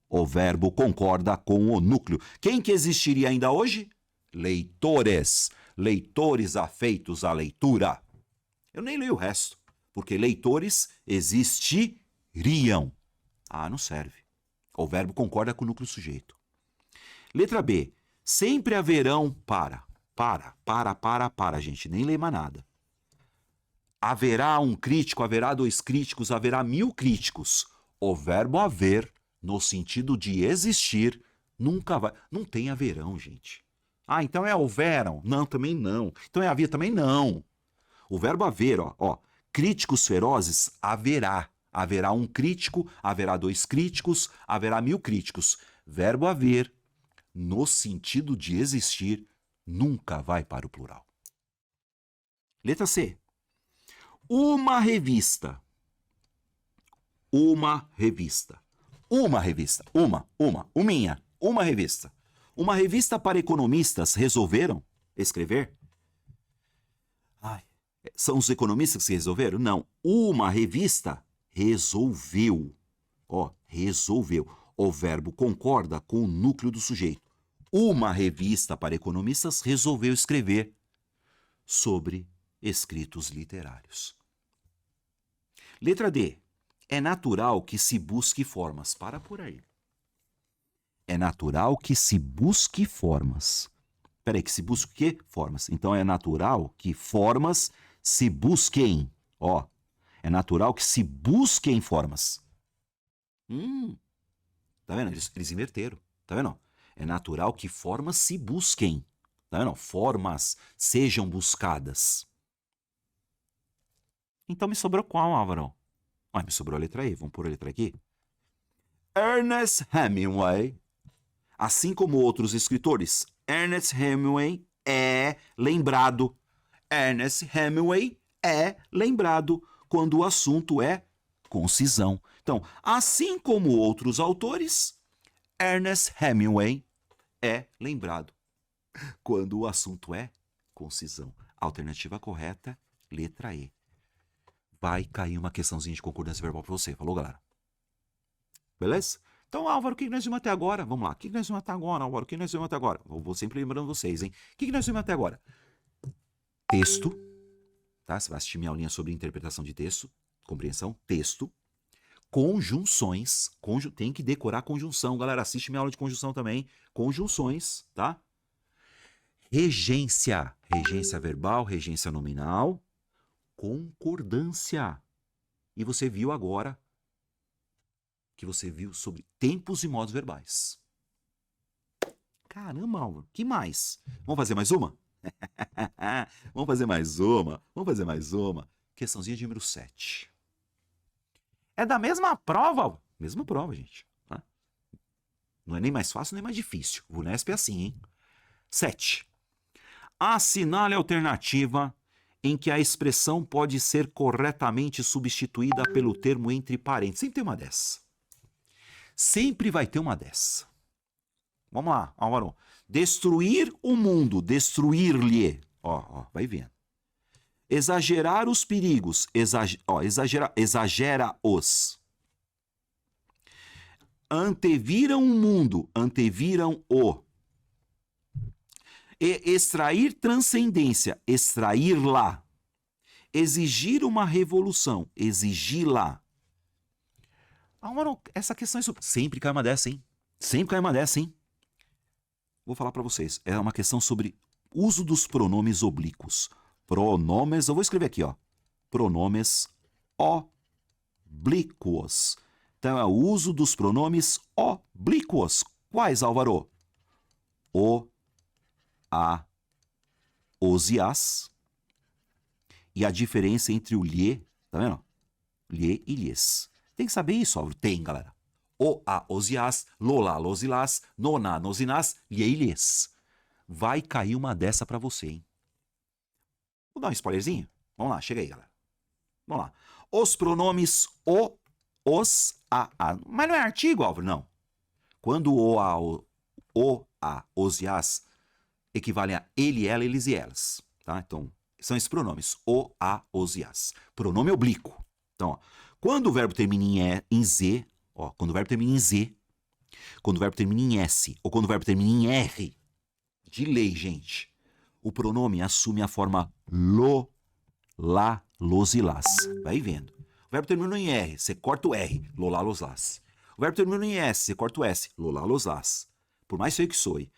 O verbo concorda com o núcleo. Quem que existiria ainda hoje? Leitores. Leitores afeitos à leitura. Eu nem leio o resto, porque leitores existiriam. Ah, não serve. O verbo concorda com o núcleo sujeito. Letra B. Sempre haverão para, gente. Nem lê mais nada. Haverá um crítico, haverá 2 críticos, haverá 1000 críticos. O verbo haver, no sentido de existir, nunca vai... Não tem haverão, gente. Ah, então é houveram? Não, também não. Então é havia? Também não. O verbo haver, ó. Críticos ferozes, haverá. Haverá um crítico, haverá 2 críticos, haverá 1000 críticos. Verbo haver, no sentido de existir, nunca vai para o plural. Letra C. Uma revista. Uma revista. Uma revista. Uminha. Uma revista. Uma revista para economistas resolveram escrever? Ai, são os economistas que resolveram? Não. Uma revista resolveu. Ó, resolveu. O verbo concorda com o núcleo do sujeito. Uma revista para economistas resolveu escrever sobre escritos literários. Letra D. É natural que se busque formas. Para por aí. É natural que se busque formas. Peraí, que se busque o quê? Formas. Então é natural que formas se busquem. Ó, é natural que se busquem formas. Tá vendo? Eles inverteram. Tá vendo? É natural que formas se busquem. Tá vendo? Formas sejam buscadas. Então me sobrou qual, Álvaro? Ah, me sobrou a letra E. Vamos pôr a letra aqui. Ernest Hemingway, assim como outros escritores, Ernest Hemingway é lembrado. Ernest Hemingway é lembrado quando o assunto é concisão. Então, assim como outros autores, Ernest Hemingway é lembrado quando o assunto é concisão. Alternativa correta, letra E. Vai cair uma questãozinha de concordância verbal para você. Falou, galera? Beleza? Então, Álvaro, o que nós vimos até agora? Vamos lá. O que nós vimos até agora, Álvaro? O que nós vimos até agora? Eu vou sempre lembrando vocês, hein? O que nós vimos até agora? Texto. Tá? Você vai assistir minha aulinha sobre interpretação de texto. Compreensão. Texto. Conjunções. Tem que decorar conjunção. Galera, assiste minha aula de conjunção também. Conjunções, tá? Regência. Regência verbal, regência nominal. Concordância. E você viu agora que você viu sobre tempos e modos verbais. Caramba, Álvaro, que mais? Vamos fazer mais uma? Vamos fazer mais uma. Vamos fazer mais uma. Questãozinha de número 7. É da mesma prova, Álvaro. Mesma prova, gente. Tá? Não é nem mais fácil, nem mais difícil. O Vunesp é assim, hein? 7. Assinale a alternativa em que a expressão pode ser corretamente substituída pelo termo entre parênteses. Sempre tem uma dessa. Sempre vai ter uma dessa. Vamos lá, Álvaro. Destruir o mundo, destruir-lhe. Ó, vai vendo. Exagerar os perigos, exagera-os. Anteviram o mundo, anteviram o. Extrair transcendência, extrair-la. Exigir uma revolução, exigi-la. Álvaro, essa questão é sempre cai uma dessa, hein? Sempre cai uma dessa, hein? Vou falar para vocês. É uma questão sobre uso dos pronomes oblíquos. Pronomes, eu vou escrever aqui, ó. Pronomes oblíquos. Então é o uso dos pronomes oblíquos. Quais, Álvaro? O, a, os e as. E a diferença entre o lhe, tá vendo? Lhe e lhes. Tem que saber isso, Álvaro. Tem, galera. O, a, os e as, lola, los e las, nona, nos e nas, lhe e lhes. Vai cair uma dessa pra você, hein? Vou dar um spoilerzinho? Vamos lá, chega aí, galera. Vamos lá. Os pronomes o, os, a. Mas não é artigo, Álvaro? Não. Quando o, a, os e as equivalem a ele, ela, eles e elas. Tá? Então, são esses pronomes. O, a, os e as. Pronome oblíquo. Então, ó, quando o verbo termina em Z, ó, quando o verbo termina em Z, quando o verbo termina em S, ou quando o verbo termina em R, de lei, gente, o pronome assume a forma lo, lá, los e las. Vai vendo. O verbo terminou em R, você corta o R, lo, lá, los, las. O verbo terminou em S, você corta o S, lo, lá, los, las. Por mais feio que soe.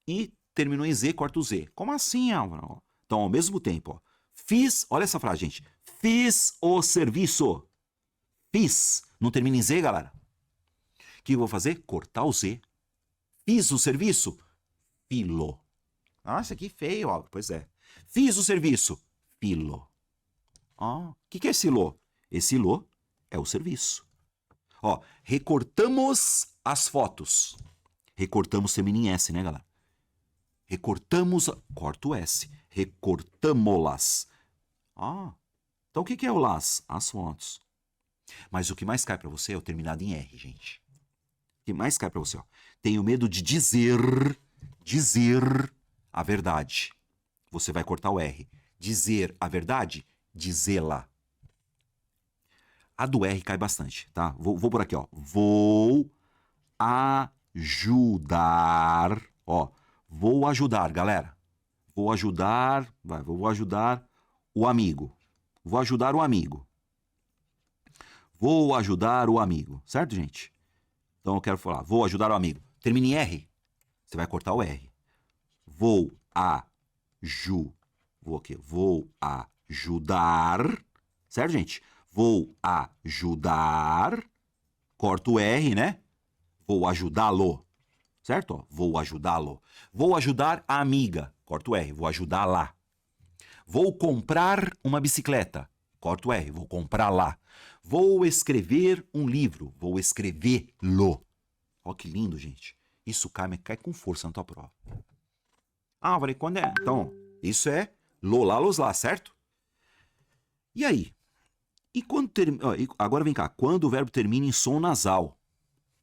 E terminou em Z, corta o Z. Como assim, Álvaro? Então, ao mesmo tempo, ó, fiz, olha essa frase, gente. Fiz o serviço. Fiz. Não termina em Z, galera? O que eu vou fazer? Cortar o Z. Fiz o serviço? Filo. Nossa, que feio, ó. Pois é. Fiz o serviço? Filo. Ó, o que é esse lo? Esse lo é o serviço. Ó, recortamos as fotos. Recortamos termina em S, né, galera? Recortamos, corta o S. Recortamo-las. Ah, então o que é o las? As fotos. Mas o que mais cai para você é o terminado em R, gente. O que mais cai para você, ó. Tenho medo de dizer a verdade. Você vai cortar o R. Dizer a verdade, dizê-la. A do R cai bastante, tá? Vou por aqui, ó. Vou ajudar, ó. Vou ajudar, galera. Vou ajudar o amigo. Vou ajudar o amigo. Vou ajudar o amigo. Certo, gente? Então eu quero falar, vou ajudar o amigo. Termina em R. Você vai cortar o R. Vou ajudar. Certo, gente? Vou ajudar. Corta o R, né? Vou ajudá-lo. Certo? Ó, vou ajudá-lo. Vou ajudar a amiga. Corta o R. Vou ajudá-la. Vou comprar uma bicicleta. Corta o R. Vou comprá-la. Vou escrever um livro. Vou escrevê-lo. Ó, que lindo, gente. Isso cai com força na tua prova. Álvaro, e quando é? Então, isso é lo, lá, los, lá, certo? E aí? E quando agora vem cá. Quando o verbo termina em som nasal.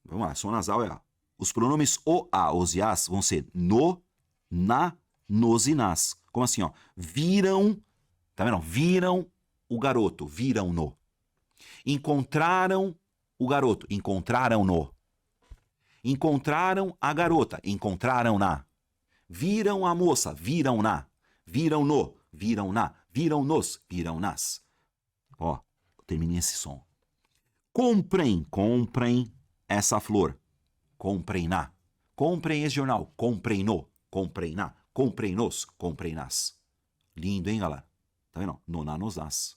Vamos lá, som nasal é os pronomes o, a, os e as vão ser no, na, nos e nas. Como assim, ó? Viram, tá vendo? Viram o garoto, viram-no. Encontraram o garoto, encontraram-no. Encontraram a garota, encontraram-na. Viram a moça, viram-na. Viram-no, viram-na. Viram-nos, viram-nas. Ó, terminei esse som. Comprem essa flor. Comprem-na. Comprem esse jornal. Comprem-no. Comprem-na. Comprem-nos. Comprem-nas. Lindo, hein, galera? Tá vendo? No, na, nos, nas.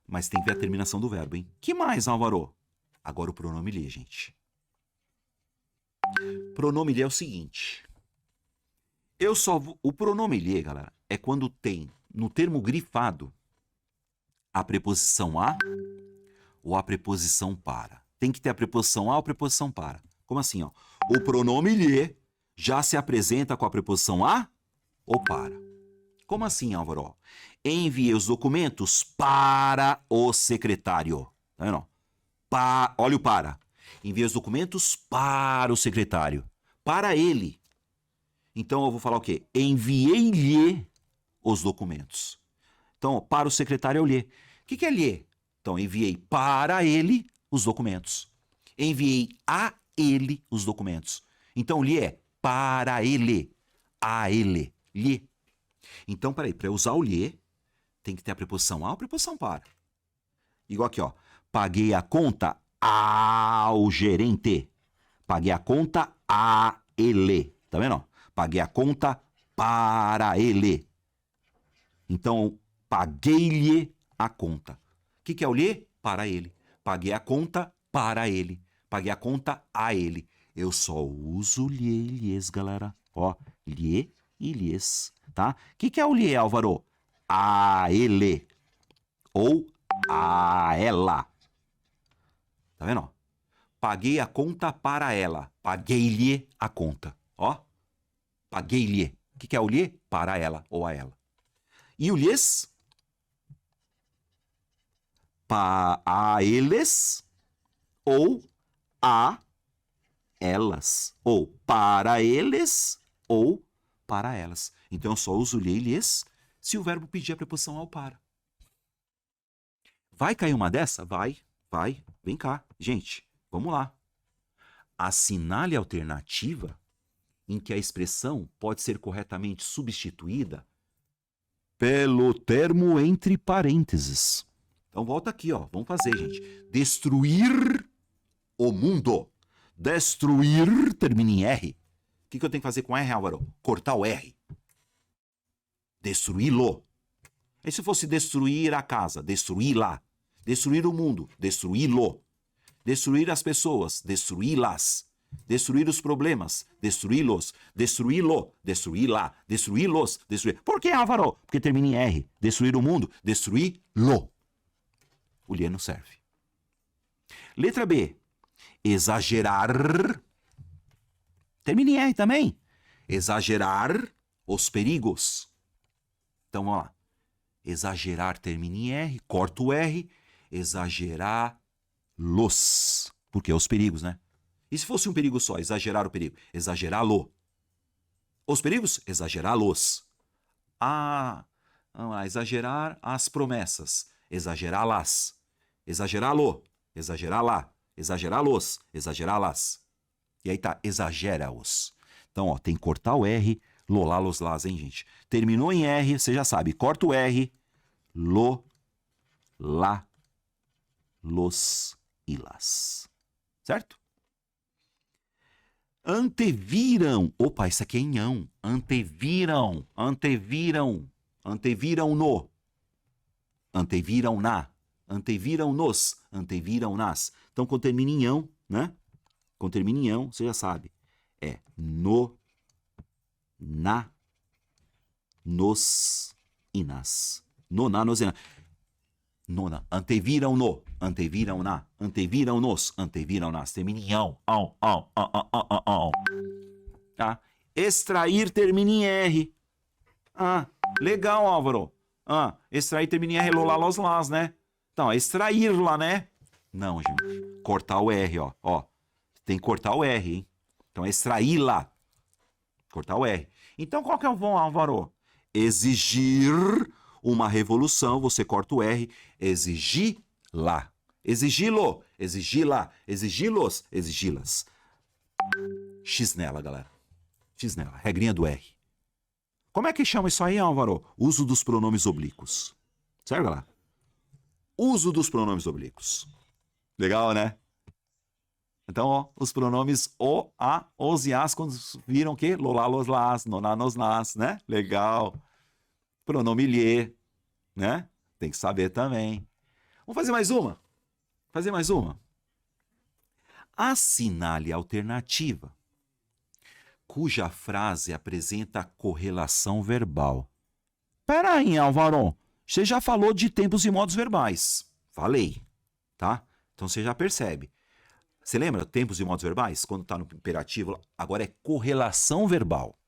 Mas tem que ver a terminação do verbo, hein? Que mais, Álvaro? Agora o pronome lhe, gente. Pronome lhe é o seguinte. O pronome lhe, galera, é quando tem no termo grifado a preposição a ou a preposição para. Tem que ter a preposição a ou a preposição para. Como assim, ó? O pronome lhe já se apresenta com a preposição a ou para. Como assim, Álvaro? Enviei os documentos para o secretário. Tá vendo? Olha o para. Enviei os documentos para o secretário. Para ele. Então eu vou falar o quê? Enviei-lhe os documentos. Então, para o secretário eu lhe. O que é lhe? Então, enviei para ele os documentos. Enviei a ele os documentos. Então, lhe é para ele. A ele. Lhe. Então, peraí, para eu usar o lhe, tem que ter a preposição a ou a preposição para. Igual aqui, ó. Paguei a conta ao gerente. Paguei a conta a ele. Tá vendo? Paguei a conta para ele. Então, paguei-lhe a conta. O que é o lhe? Para ele. Paguei a conta para ele. Paguei a conta a ele. Eu só uso lhe e lhes, galera. Ó, lhe e lhes, tá? O que é o lhe, Álvaro? A ele. Ou a ela. Tá vendo? Paguei a conta para ela. Paguei-lhe a conta. Ó. Paguei-lhe. O que é o lhe? Para ela ou a ela. E o lhes? A eles ou a elas. Ou para eles ou para elas. Então eu só uso lhe e lhes se o verbo pedir a preposição ao para. Vai cair uma dessa? Vai. Vem cá. Gente, vamos lá. Assinale a alternativa em que a expressão pode ser corretamente substituída pelo termo entre parênteses. Então volta aqui, ó. Vamos fazer, gente. Destruir o mundo. Destruir termina em R. O que eu tenho que fazer com R, Álvaro? Cortar o R. Destruí-lo. E se fosse destruir a casa? Destruí-la. Destruir o mundo? Destruí-lo. Destruir as pessoas? Destruí-las. Destruir os problemas, destruí-los, destruí-lo, destruí-la, destruí-los, destruir. Por que, Álvaro? Porque termina em R. Destruir o mundo, destruí-lo. O lhe não serve. Letra B. Exagerar. Termina em R também. Exagerar os perigos. Então, vamos lá. Exagerar termina em R, corta o R. Exagerar-los. Porque é os perigos, né? E se fosse um perigo só, exagerar o perigo? Exagerá-lo. Os perigos? Exagerá-los. Vamos lá, exagerar as promessas. Exagerá-las. Exagerá-lo. Exagerá-lá. Exagerá-los. Exagerá-las. E aí tá, exagera-os. Então, ó, tem que cortar o R, lo, lá, los, las, hein, gente? Terminou em R, você já sabe, corta o R, lo, lá, los e las. Certo? Anteviram. Opa, isso aqui é em ão. Anteviram. Anteviram. Anteviram-no. Anteviram-na. Anteviram-nos. Anteviram-nas. Então, quando termina em ão, né? Quando termina em ão, você já sabe. É no, na, nos e nas. No, na, nos e nas. Nona. Anteviram no. Anteviram na. Anteviram nos. Anteviram nas. Termina em ão. Ão, ão, ão, ão, ão, ão. Tá? Extrair termina em R. Ah, legal, Álvaro. Ah, extrair termina em R, lolar, los, las, né? Então, extrair lá, né? Não, gente. Cortar o R, ó. Ó. Tem que cortar o R, hein? Então, é extrair lá. Cortar o R. Então, qual que é o bom, Álvaro? Exigir uma revolução, você corta o R. Exigir lá. Exigi-lo. Exigi-la. Exigi-los. Exigi-las. X nela, galera. X nela. Regrinha do R. Como é que chama isso aí, Álvaro? Uso dos pronomes oblíquos. Certo, galera? Uso dos pronomes oblíquos. Legal, né? Então, ó, os pronomes o, a, os e as, quando viram o quê? Lolá, los, las, noná, nos, nas, né? Legal. Pronome lhe, né? Tem que saber também. Vamos fazer mais uma? Fazer mais uma? Assinale a alternativa cuja frase apresenta correlação verbal. Pera aí, Álvaro. Você já falou de tempos e modos verbais. Falei, tá? Então você já percebe. Você lembra tempos e modos verbais? Quando está no imperativo, agora é correlação verbal.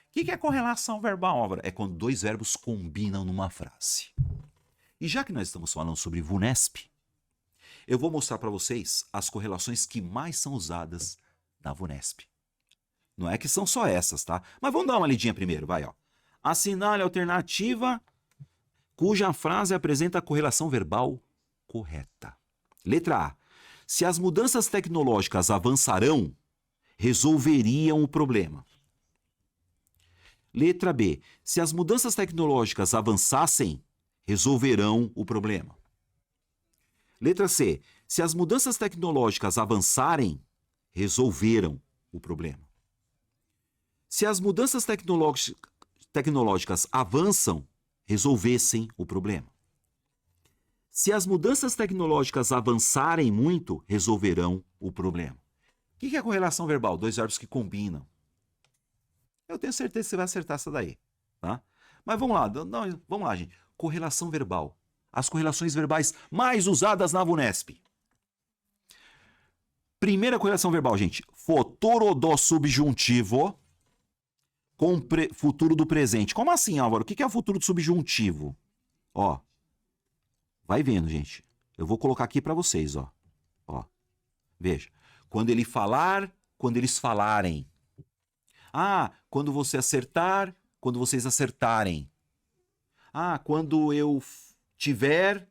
O que é correlação verbal, Álvaro? É quando dois verbos combinam numa frase. E já que nós estamos falando sobre VUNESP, eu vou mostrar para vocês as correlações que mais são usadas na VUNESP. Não é que são só essas, tá? Mas vamos dar uma lidinha primeiro, vai, ó. Assinale a alternativa cuja frase apresenta a correlação verbal correta. Letra A. Se as mudanças tecnológicas avançarão, resolveriam o problema. Letra B. Se as mudanças tecnológicas avançassem, resolverão o problema. Letra C. Se as mudanças tecnológicas avançarem, resolveram o problema. Se as mudanças tecnológicas avançam, resolvessem o problema. Se as mudanças tecnológicas avançarem muito, resolverão o problema. O que é correlação verbal? Dois verbos que combinam. Eu tenho certeza que você vai acertar essa daí, tá? Mas vamos lá, vamos lá, gente. Correlação verbal. As correlações verbais mais usadas na VUNESP. Primeira correlação verbal, gente. Futuro do subjuntivo com futuro do presente. Como assim, Álvaro? O que é o futuro do subjuntivo? Ó, vai vendo, gente. Eu vou colocar aqui para vocês, ó. Ó, veja. Quando ele falar, quando eles falarem. Ah, quando você acertar, quando vocês acertarem. Ah, quando eu tiver,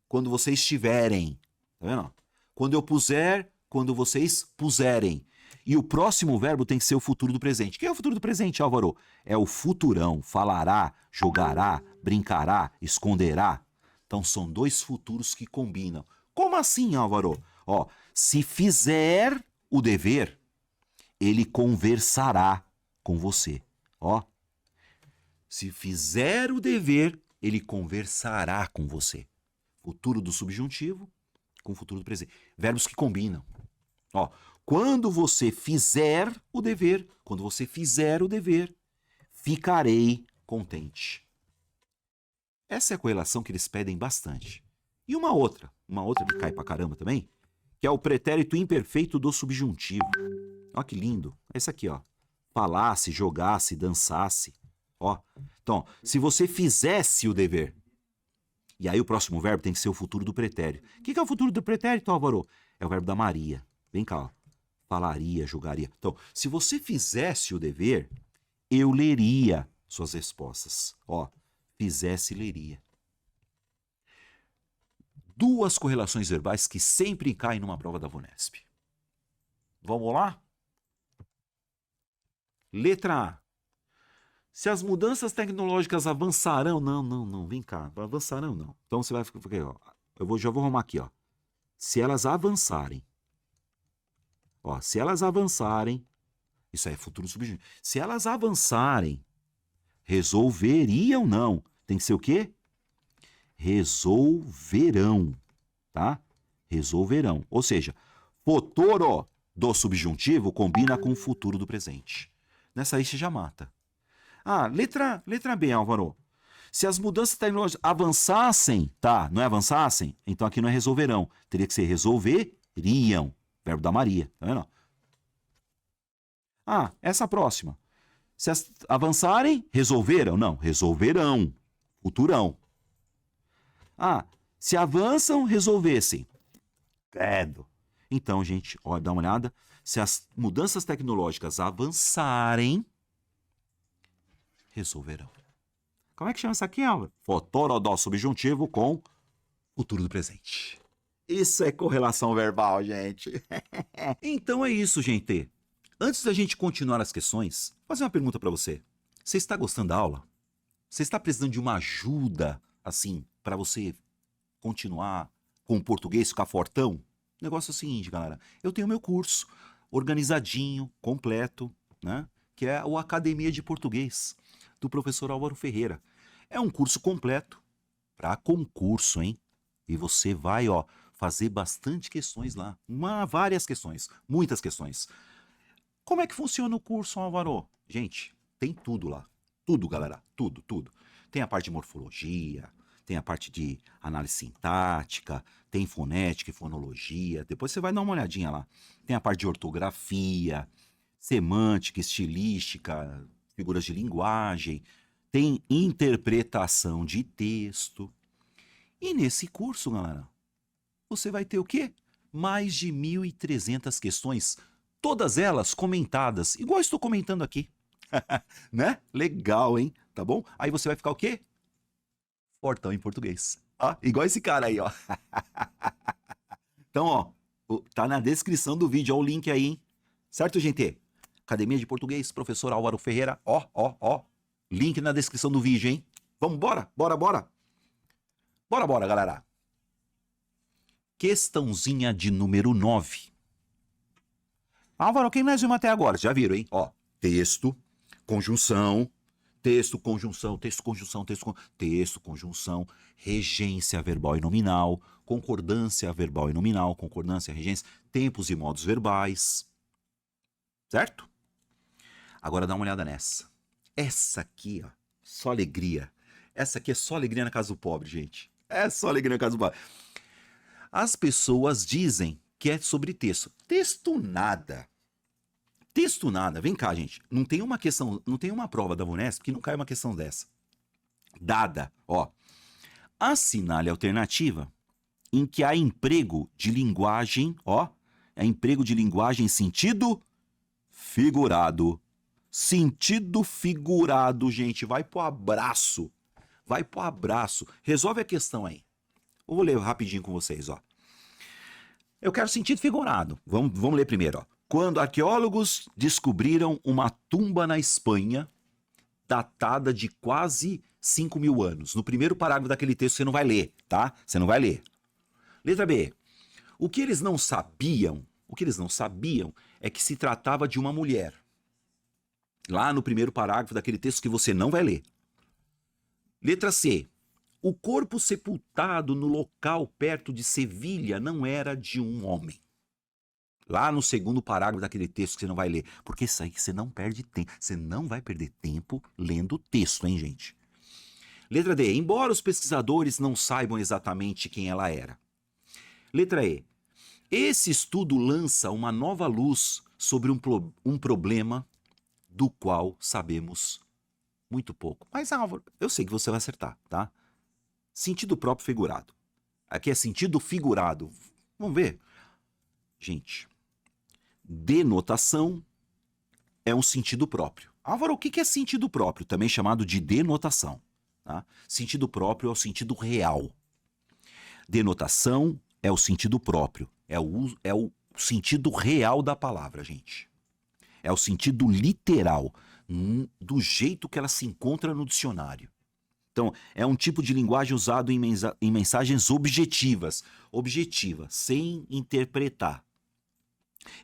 quando vocês tiverem. Tá vendo? Quando eu puser, quando vocês puserem. E o próximo verbo tem que ser o futuro do presente. O que é o futuro do presente, Álvaro? É o futurão. Falará, jogará, brincará, esconderá. Então, são dois futuros que combinam. Como assim, Álvaro? Ó, se fizer o dever, ele conversará com você. Ó, se fizer o dever, ele conversará com você. Futuro do subjuntivo com futuro do presente. Verbos que combinam. Ó, quando você fizer o dever, ficarei contente. Essa é a correlação que eles pedem bastante. E uma outra que cai pra caramba também, que é o pretérito imperfeito do subjuntivo. Ó que lindo. É esse aqui, ó. Falasse, jogasse, dançasse. Ó. Então, se você fizesse o dever, e aí o próximo verbo tem que ser o futuro do pretérito. O que é o futuro do pretérito, Álvaro? É o verbo da Maria. Vem cá, ó. Falaria, jogaria. Então, se você fizesse o dever, eu leria suas respostas. Ó, fizesse, leria. Duas correlações verbais que sempre caem numa prova da VUNESP. Vamos lá? Letra A. Se as mudanças tecnológicas avançarão... Não. Vem cá. Avançarão, não. Então, você vai ficar... Ó, já vou arrumar aqui, ó. Se elas avançarem. Ó, se elas avançarem... Isso aí é futuro subjuntivo. Se elas avançarem, resolveriam, não. Tem que ser o quê? Resolverão, tá? Resolverão. Ou seja, futuro do subjuntivo combina com o futuro do presente. Nessa aí você já mata. Ah, letra B, Álvaro. Se as mudanças tecnológicas avançassem, tá? Não é avançassem? Então aqui não é resolverão. Teria que ser resolveriam. Verbo da Maria, tá vendo? Ah, essa próxima. Se as avançarem, resolveram? Não, resolverão. Futurão. Ah, se avançam, resolvessem. Credo. Então, gente, ó, dá uma olhada. Se as mudanças tecnológicas avançarem, resolverão. Como é que chama isso aqui, Álvaro? Fotorodó subjuntivo com futuro do presente. Isso é correlação verbal, gente. Então é isso, gente. Antes da gente continuar as questões, vou fazer uma pergunta para você. Você está gostando da aula? Você está precisando de uma ajuda, assim, para você continuar com o português, ficar fortão? O negócio é o seguinte, galera. Eu tenho meu curso organizadinho, completo, né? Que é o Academia de Português, do professor Álvaro Ferreira. É um curso completo para concurso, hein? E você vai, ó, fazer bastante questões lá. Várias questões, muitas questões. Como é que funciona o curso, Álvaro? Gente, tem tudo lá. Tudo, galera. Tudo, tudo. Tem a parte de morfologia, tem a parte de análise sintática, tem fonética e fonologia. Depois você vai dar uma olhadinha lá. Tem a parte de ortografia, semântica, estilística, figuras de linguagem. Tem interpretação de texto. E nesse curso, galera, você vai ter o quê? Mais de 1.300 questões, todas elas comentadas, igual eu estou comentando aqui. Né? Legal, hein? Tá bom? Aí você vai ficar o quê? Fortão em português. Ó, igual esse cara aí, ó. Então, ó, tá na descrição do vídeo, ó o link aí, hein? Certo, gente? Academia de Português, professor Álvaro Ferreira, ó, ó, ó. Link na descrição do vídeo, hein? Vamos, bora, bora, bora. Bora, bora, galera. Questãozinha de número 9. Álvaro, quem nós vimos até agora? Já viram, hein? Ó, texto, conjunção, texto, conjunção, texto, conjunção, texto, conjunção, regência verbal e nominal, concordância verbal e nominal, concordância, regência, tempos e modos verbais. Certo? Agora dá uma olhada nessa. Essa aqui, ó, só alegria. Essa aqui é só alegria na casa do pobre, gente. É só alegria na casa do pobre. As pessoas dizem que é sobre texto. Texto nada. Texto nada. Vem cá, gente. Não tem uma questão, não tem uma prova da VUNESP que não cai uma questão dessa. Dada, ó. Assinale a alternativa em que há emprego de linguagem, ó. É emprego de linguagem em sentido figurado. Sentido figurado, gente. Vai pro abraço. Vai pro abraço. Resolve a questão aí. Eu vou ler rapidinho com vocês, ó. Eu quero sentido figurado. Vamos ler primeiro, ó. Quando arqueólogos descobriram uma tumba na Espanha, datada de quase 5.000 anos. No primeiro parágrafo daquele texto você não vai ler, tá? Você não vai ler. Letra B. O que eles não sabiam é que se tratava de uma mulher. Lá no primeiro parágrafo daquele texto que você não vai ler. Letra C. O corpo sepultado no local perto de Sevilha não era de um homem. Lá no segundo parágrafo daquele texto que você não vai ler. Porque isso aí você não perde tempo. Você não vai perder tempo lendo o texto, hein, gente? Letra D. Embora os pesquisadores não saibam exatamente quem ela era. Letra E. Esse estudo lança uma nova luz sobre um problema do qual sabemos muito pouco. Mas, Álvaro, eu sei que você vai acertar, tá? Sentido próprio figurado. Aqui é sentido figurado. Vamos ver? Gente, denotação é um sentido próprio. Álvaro, o que é sentido próprio? Também chamado de denotação. Tá? Sentido próprio é o sentido real. Denotação é o sentido próprio. É o sentido real da palavra, gente. É o sentido literal, do jeito que ela se encontra no dicionário. Então, é um tipo de linguagem usado em mensagens objetivas, sem interpretar.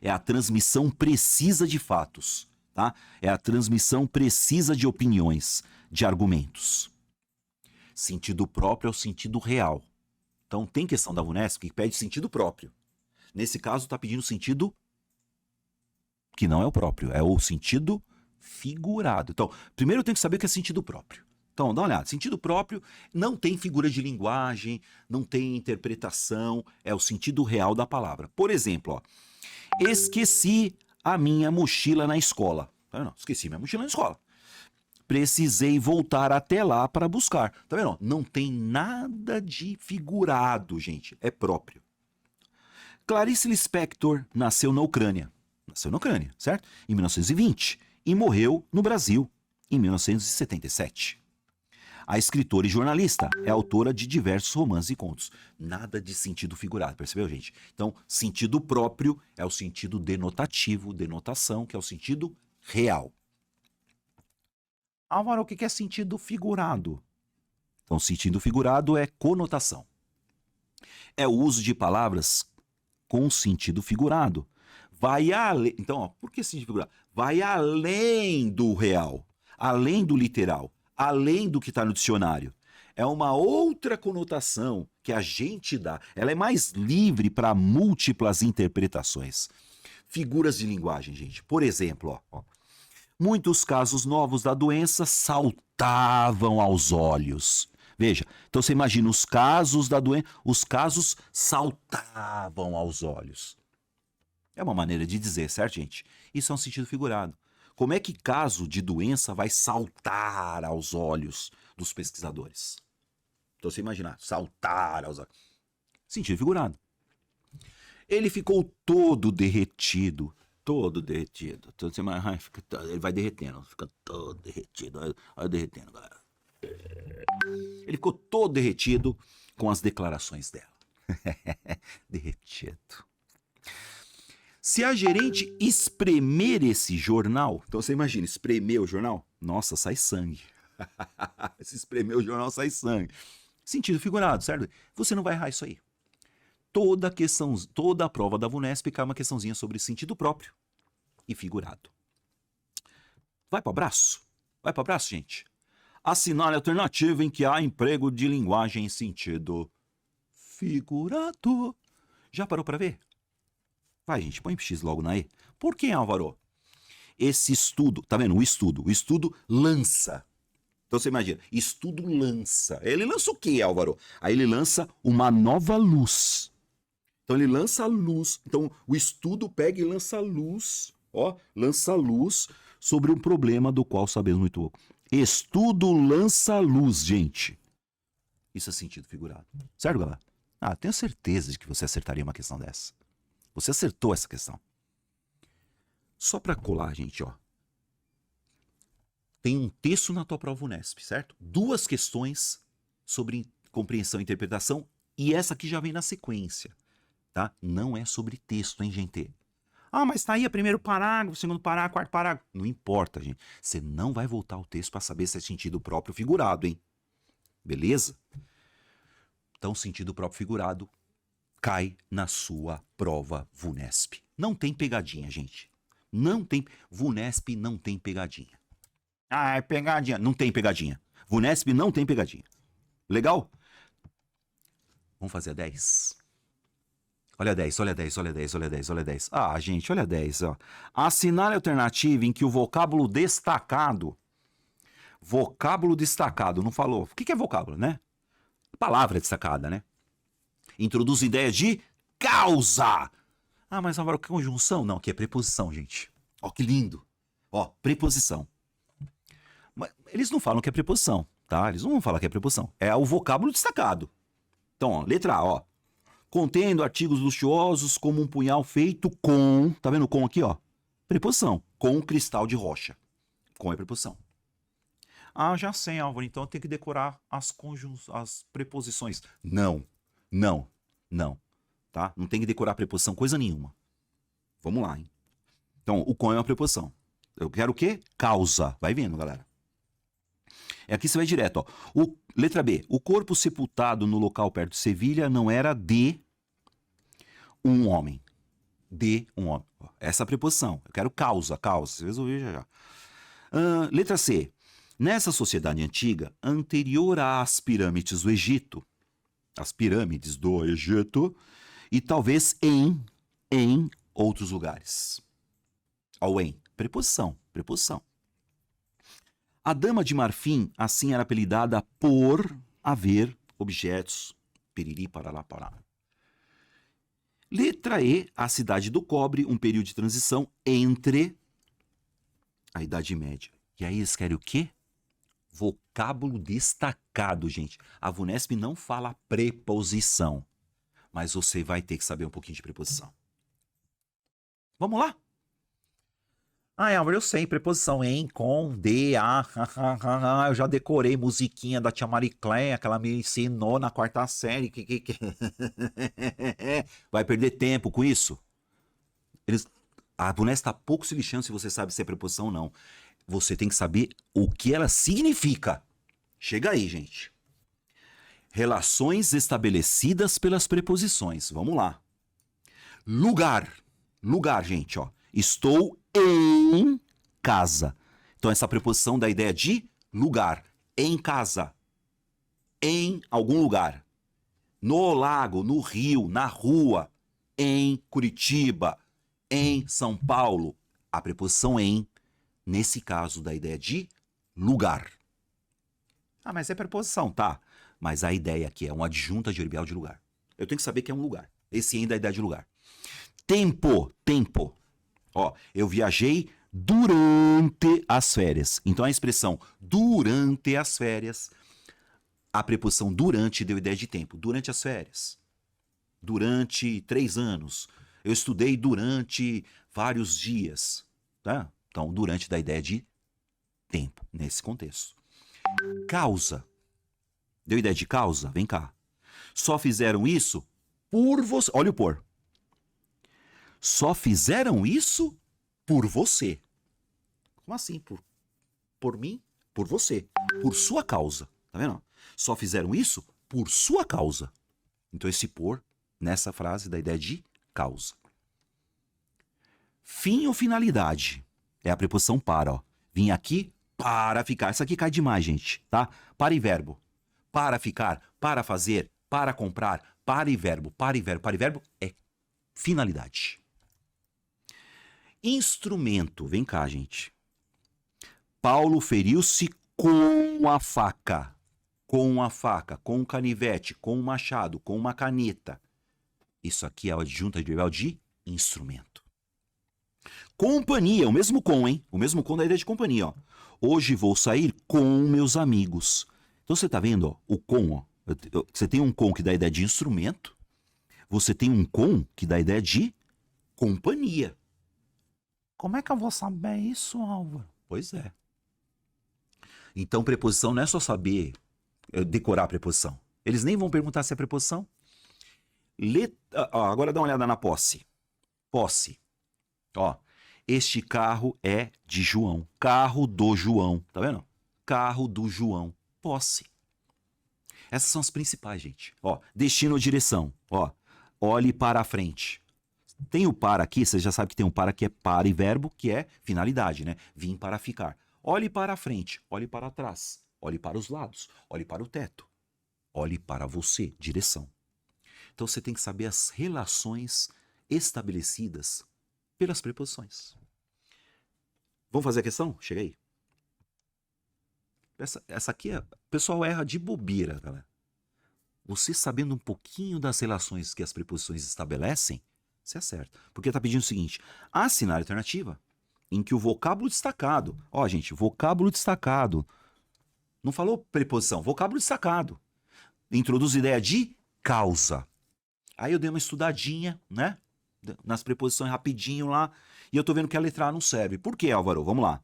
É a transmissão precisa de fatos, tá? É a transmissão precisa de opiniões, de argumentos. Sentido próprio é o sentido real. Então, tem questão da VUNESP que pede sentido próprio. Nesse caso, está pedindo sentido que não é o próprio, é o sentido figurado. Então, primeiro eu tenho que saber o que é sentido próprio. Então, dá uma olhada. Sentido próprio não tem figura de linguagem, não tem interpretação, é o sentido real da palavra. Por exemplo, ó, esqueci a minha mochila na escola. Tá vendo? Esqueci minha mochila na escola. Precisei voltar até lá para buscar. Tá vendo? Não tem nada de figurado, gente. É próprio. Clarice Lispector nasceu na Ucrânia. Nasceu na Ucrânia, certo? Em 1920. E morreu no Brasil em 1977. A escritora e jornalista é autora de diversos romances e contos. Nada de sentido figurado, percebeu, gente? Então, sentido próprio é o sentido denotativo, denotação, que é o sentido real. Álvaro, o que é sentido figurado? Então, sentido figurado é conotação. É o uso de palavras com sentido figurado. Vai além. Então, ó, por que sentido figurado? Vai além do real, além do literal, além do que está no dicionário. É uma outra conotação que a gente dá. Ela é mais livre para múltiplas interpretações. Figuras de linguagem, gente. Por exemplo, ó, muitos casos novos da doença saltavam aos olhos. Veja, então você imagina os casos da doença, os casos saltavam aos olhos. É uma maneira de dizer, certo, gente? Isso é um sentido figurado. Como é que caso de doença vai saltar aos olhos dos pesquisadores? Então você imagina, saltar aos olhos. Sentido figurado. Ele ficou todo derretido. Todo derretido. Ele vai derretendo, fica todo derretido. Olha derretendo, galera. Ele ficou todo derretido com as declarações dela. Derretido. Se a gerente espremer esse jornal, então você imagina, espremer o jornal? Nossa, sai sangue. Se espremer o jornal, sai sangue. Sentido figurado, certo? Você não vai errar isso aí. Toda a prova da VUNESP cai uma questãozinha sobre sentido próprio e figurado. Vai para o abraço? Vai para o abraço, gente? Assinale a alternativa em que há emprego de linguagem em sentido figurado. Já parou para ver? Vai, gente, põe X logo na E. Por que, Álvaro? Esse estudo, tá vendo? O estudo lança. Então você imagina, estudo lança. Ele lança o quê, Álvaro? Aí ele lança uma nova luz. Então ele lança a luz. Então o estudo pega e lança luz, ó, lança luz sobre um problema do qual sabemos muito pouco. Estudo lança luz, gente. Isso é sentido figurado. Certo, galera? Tenho certeza de que você acertaria uma questão dessa. Você acertou essa questão. Só para colar, gente, ó. Tem um texto na tua prova Unesp, certo? 2 questões sobre compreensão e interpretação e essa aqui já vem na sequência, tá? Não é sobre texto, hein, gente? Mas tá aí o primeiro parágrafo, segundo parágrafo, quarto parágrafo. Não importa, gente. Você não vai voltar ao texto para saber se é sentido próprio ou figurado, hein? Beleza? Então, sentido próprio figurado cai na sua prova VUNESP. Não tem pegadinha, gente. Não tem. VUNESP não tem pegadinha. É pegadinha. Não tem pegadinha. VUNESP não tem pegadinha. Legal? Vamos fazer a 10. Olha a 10, olha a 10, olha a 10, olha a 10, olha a 10. Gente, olha a 10, ó. Assinale a alternativa em que o vocábulo destacado. Vocábulo destacado, não falou. O que é vocábulo, né? Palavra destacada, né? Introduz ideias de causa. Mas agora que conjunção? Não, que é preposição, gente. Ó, que lindo. Ó, preposição. Mas eles não falam que é preposição, tá? Eles não vão falar que é preposição. É o vocábulo destacado. Então, ó, letra A, ó. Contendo artigos luxuosos como um punhal feito com... Tá vendo com aqui, ó? Preposição. Com cristal de rocha. Com é preposição. Já sei, Álvaro. Então eu tenho que decorar as preposições. Não. Tá? Não tem que decorar preposição coisa nenhuma. Vamos lá, hein? Então, o com é uma preposição. Eu quero o quê? Causa. Vai vendo, galera. Aqui você vai direto, ó. Letra B. O corpo sepultado no local perto de Sevilha não era de um homem. De um homem. Essa é a preposição. Eu quero causa. Você resolveu já. Letra C. Nessa sociedade antiga, anterior às pirâmides do Egito, as pirâmides do Egito, e talvez em outros lugares. Ao em. Preposição. A dama de marfim, assim, era apelidada por haver objetos. Piriri, parará, pará. Letra E, a cidade do cobre, um período de transição entre a Idade Média. E aí eles querem o quê? Vocábulo destacado, gente. A VUNESP não fala preposição, mas você vai ter que saber um pouquinho de preposição. Vamos lá? Álvaro, eu sei, preposição em, com, de, eu já decorei musiquinha da tia Maricléia, que ela me ensinou na quarta série. Vai perder tempo com isso? A VUNESP está pouco se lixando se você sabe se é preposição ou não. Você tem que saber o que ela significa. Chega aí, gente. Relações estabelecidas pelas preposições. Vamos lá. Lugar. Lugar, gente, ó. Estou em casa. Então, essa preposição dá a ideia de lugar. Em casa. Em algum lugar. No lago, no rio, na rua. Em Curitiba. Em São Paulo. A preposição em, nesse caso, dá a ideia de lugar. Ah, mas é preposição, tá? Mas a ideia aqui é um adjunto adverbial de lugar. Eu tenho que saber que é um lugar. Esse em dá a ideia de lugar. Tempo, tempo. Ó, eu viajei durante as férias. Então a expressão durante as férias, a preposição durante deu ideia de tempo. Durante as férias. Durante 3 anos. Eu estudei durante vários dias. Tá? Então, durante dá ideia de tempo, nesse contexto. Causa. Deu ideia de causa? Vem cá. Só fizeram isso por você. Olha o por. Só fizeram isso por você. Como assim? Por mim? Por você. Por sua causa. Tá vendo? Só fizeram isso por sua causa. Então esse por, nessa frase, dá ideia de causa. Fim ou finalidade? É a preposição para, ó. Vim aqui para ficar. Isso aqui cai demais, gente, tá? Para e verbo. Para ficar, para fazer, para comprar, para e verbo. Para e verbo. Para e verbo é finalidade. Instrumento. Vem cá, gente. Paulo feriu-se com a faca. Com a faca, com um canivete, com um machado, com uma caneta. Isso aqui é o adjunto adverbial de instrumento. Companhia, o mesmo com, hein? O mesmo com da ideia de companhia, ó. Hoje vou sair com meus amigos. Então você tá vendo, ó, o com, ó. Você tem um com que dá a ideia de instrumento. Você tem um com que dá a ideia de companhia. Como é que eu vou saber isso, Álvaro? Pois é. Então, preposição não é só saber decorar a preposição. Eles nem vão perguntar se é preposição. Agora dá uma olhada na posse. Posse. Ó, este carro é de João. Carro do João. Tá vendo? Carro do João. Posse. Essas são as principais, gente. Ó, destino ou direção. Ó, olhe para a frente. Tem o para aqui, você já sabe que tem um para que é para e verbo, que é finalidade, né? Vim para ficar. Olhe para a frente, olhe para trás, olhe para os lados, olhe para o teto, olhe para você, direção. Então você tem que saber as relações estabelecidas pelas preposições. Vamos fazer a questão? Chega aí. Essa aqui, o pessoal erra de bobeira, galera. Você sabendo um pouquinho das relações que as preposições estabelecem, você acerta. Porque está pedindo o seguinte: assinar a alternativa em que o vocábulo destacado. Ó, gente, vocábulo destacado. Não falou preposição, vocábulo destacado. Introduz ideia de causa. Aí eu dei uma estudadinha, né? Nas preposições rapidinho lá. E eu tô vendo que a letra A não serve. Por quê, Álvaro? Vamos lá.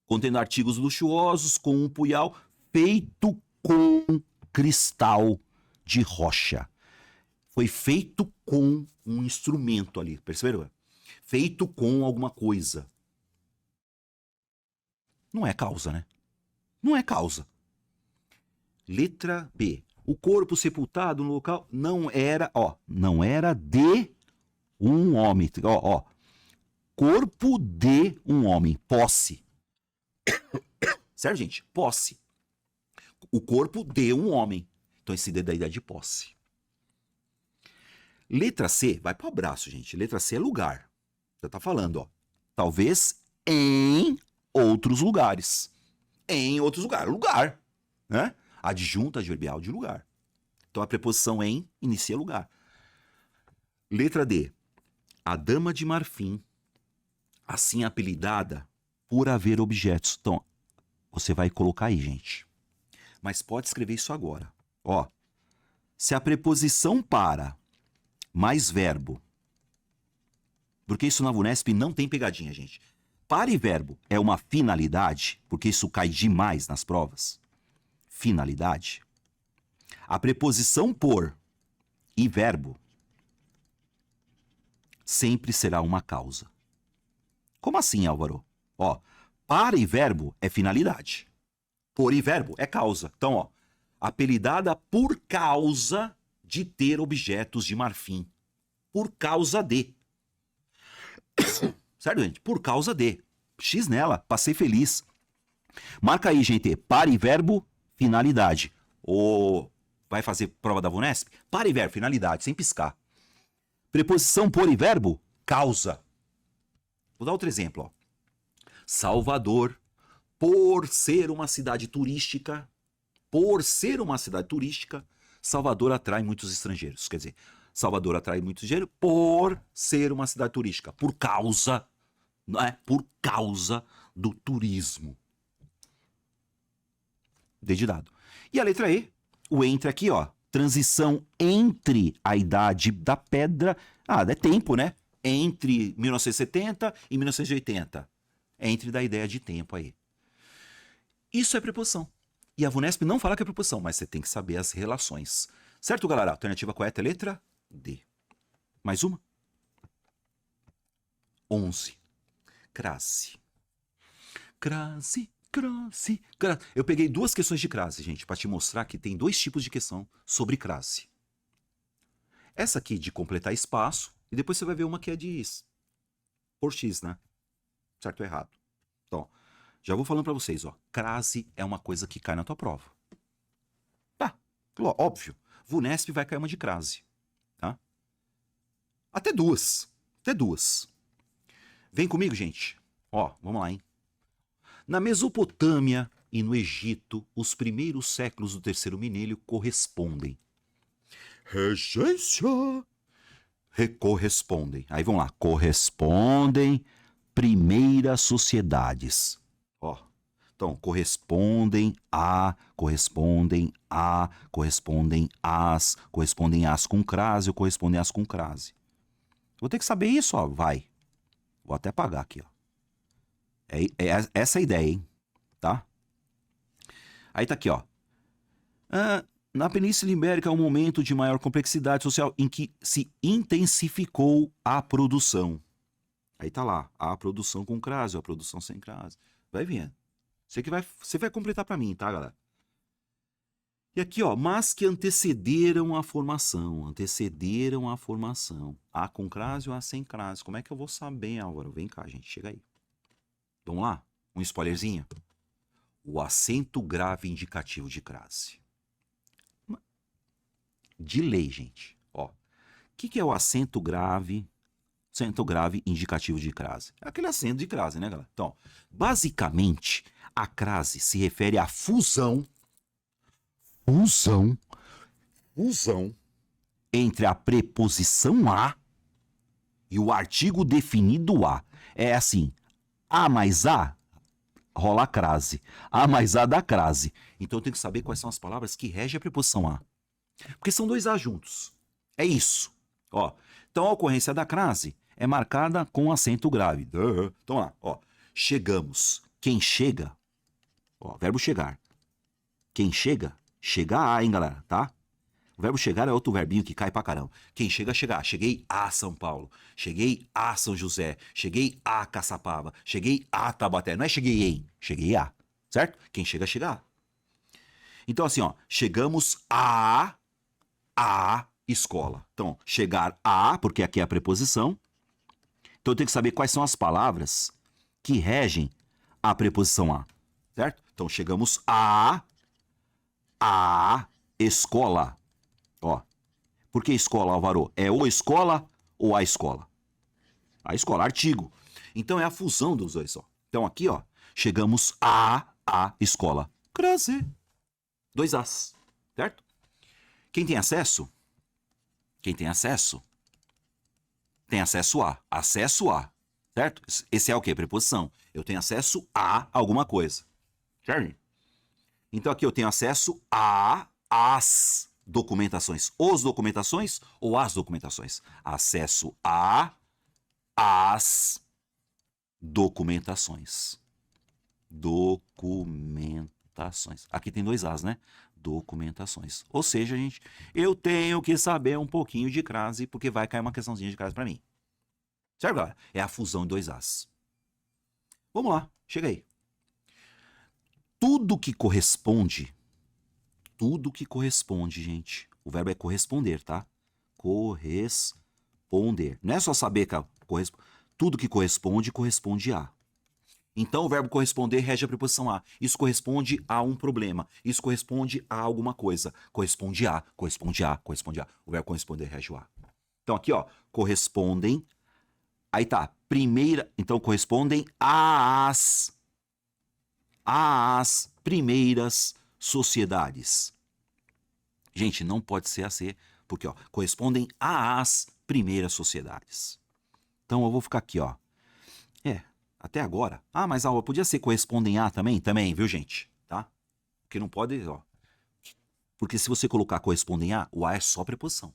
Contendo artigos luxuosos com um punhal feito com cristal de rocha. Foi feito com um instrumento ali, perceberam? Feito com alguma coisa. Não é causa, né? Não é causa. Letra B. O corpo sepultado no local não era, ó, não era de um homem. Ó. Corpo de um homem. Posse. Certo, gente? Posse. O corpo de um homem. Então esse D da ideia de posse. Letra C, vai para o abraço, gente. Letra C é lugar. Já tá falando, ó. Talvez em outros lugares. Em outros lugares. Lugar, né? Adjunto adverbial de lugar. Então a preposição em inicia lugar. Letra D. A dama de marfim, assim apelidada por haver objetos. Então, você vai colocar aí, gente. Mas pode escrever isso agora. Ó, se a preposição para mais verbo, porque isso na VUNESP não tem pegadinha, gente. Para e verbo é uma finalidade, porque isso cai demais nas provas. Finalidade. A preposição por e verbo sempre será uma causa. Como assim, Álvaro? Ó, para e verbo é finalidade. Por e verbo é causa. Então, ó, apelidada por causa de ter objetos de marfim. Por causa de. Certo, gente? Por causa de. X nela, passei feliz. Marca aí, gente. Para e verbo, finalidade. Ou vai fazer prova da VUNESP? Para e verbo, finalidade, sem piscar. Preposição por e verbo, causa. Vou dar outro exemplo, ó. Salvador, por ser uma cidade turística, Salvador atrai muitos estrangeiros. Quer dizer, Salvador atrai muitos estrangeiros por ser uma cidade turística, por causa, não é? Por causa do turismo. Dedidado. E a letra E, o entre aqui, ó, transição entre a idade da pedra, é tempo, né? Entre 1970 e 1980. Entre da ideia de tempo aí. Isso é preposição. E a VUNESP não fala que é preposição, mas você tem que saber as relações. Certo, galera? A alternativa correta é a letra D. Mais uma. 11. Crase. Crase. Eu peguei duas questões de crase, gente, para te mostrar que tem dois tipos de questão sobre crase. Essa aqui de completar espaço, e depois você vai ver uma que é de por X, né? Certo ou errado? Então, já vou falando para vocês, ó. Crase é uma coisa que cai na tua prova. Tá, óbvio. VUNESP vai cair uma de crase. Tá? Até duas. Vem comigo, gente. Ó, vamos lá, hein? Na Mesopotâmia e no Egito, os primeiros séculos do terceiro milênio correspondem. Correspondem. Aí vamos lá. Correspondem primeiras sociedades. Ó. Então, correspondem às com crase ou correspondem às com crase. Vou ter que saber isso, ó. Vai. Vou até apagar aqui, ó. É essa a ideia, hein? Tá? Aí tá aqui, ó. Na Península Ibérica, é um momento de maior complexidade social em que se intensificou a produção. Aí tá lá, a produção com crase ou a produção sem crase. Vai vendo. Você vai completar para mim, tá, galera? E aqui, ó, mas que antecederam a formação. A com crase ou a sem crase. Como é que eu vou saber, Álvaro? Vem cá, gente, chega aí. Vamos lá? Um spoilerzinho? O acento grave indicativo de crase. De lei, gente. Ó, o que é o acento grave indicativo de crase? É aquele acento de crase, né, galera? Então, basicamente, a crase se refere à fusão entre a preposição a e o artigo definido a. É assim, a mais a rola a crase. A mais a dá crase. Então eu tenho que saber quais são as palavras que regem a preposição a. Porque são dois a juntos. É isso. Ó, então a ocorrência da crase é marcada com acento grave. Então lá, ó. Chegamos. Quem chega, ó, verbo chegar. Quem chega, chega a, hein, galera, tá? O verbo chegar é outro verbinho que cai pra caramba. Quem chega, chegar. Cheguei a São Paulo. Cheguei a São José. Cheguei a Caçapava. Cheguei a Taubaté. Não é cheguei em, cheguei a. Certo? Quem chega, chegar. Então assim, ó. Chegamos a escola. Então, chegar a, porque aqui é a preposição. Então eu tenho que saber quais são as palavras que regem a preposição a. Certo? Então chegamos a escola. Ó, por que escola, Álvaro? É o escola ou a escola? A escola, artigo. Então é a fusão dos dois, ó. Então aqui, ó, Chegamos à escola. Crase. 2 As, certo? Quem tem acesso? Quem tem acesso? Tem acesso a. Acesso a. Certo? Esse é o quê? Preposição. Eu tenho acesso a alguma coisa. Certo? Então aqui eu tenho acesso a as documentações. Os documentações ou as documentações? Acesso a as documentações. Documentações. Aqui tem 2 As, né? Documentações. Ou seja, gente, eu tenho que saber um pouquinho de crase, porque vai cair uma questãozinha de crase para mim. Certo, galera? É a fusão de 2 As. Vamos lá, chega aí. Tudo que corresponde, gente, o verbo é corresponder, tá? Corresponder. Não é só saber que tudo que corresponde, corresponde a. Então, o verbo corresponder rege a preposição a. Isso corresponde a um problema. Isso corresponde a alguma coisa. Corresponde a, corresponde a, corresponde a. O verbo corresponder rege o a. Então, aqui, ó, correspondem. Aí tá, primeira. Então, correspondem às primeiras sociedades. Gente, não pode ser a C, porque, ó, correspondem às primeiras sociedades. Então, eu vou ficar aqui, ó. Até agora. Ah, mas a aula podia ser correspondem a também? Também, viu, gente? Tá? Porque não pode, ó. Porque se você colocar correspondem a, o a é só preposição.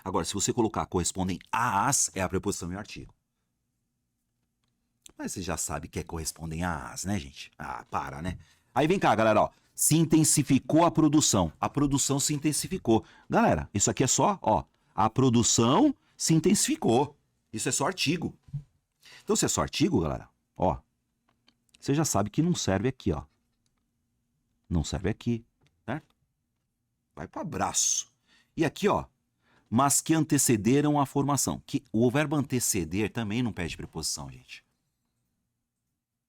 Agora, se você colocar correspondem às, é a preposição e o artigo. Mas você já sabe que é correspondem às, né, gente? Ah, para, né? Aí vem cá, galera, ó. Se intensificou a produção. A produção se intensificou. Galera, isso aqui é só, ó. A produção se intensificou. Isso é só artigo. Então, se é só artigo, galera, ó, você já sabe que não serve aqui, ó. Não serve aqui, certo? Vai para abraço. E aqui, ó, mas que antecederam a formação. Que o verbo anteceder também não pede preposição, gente.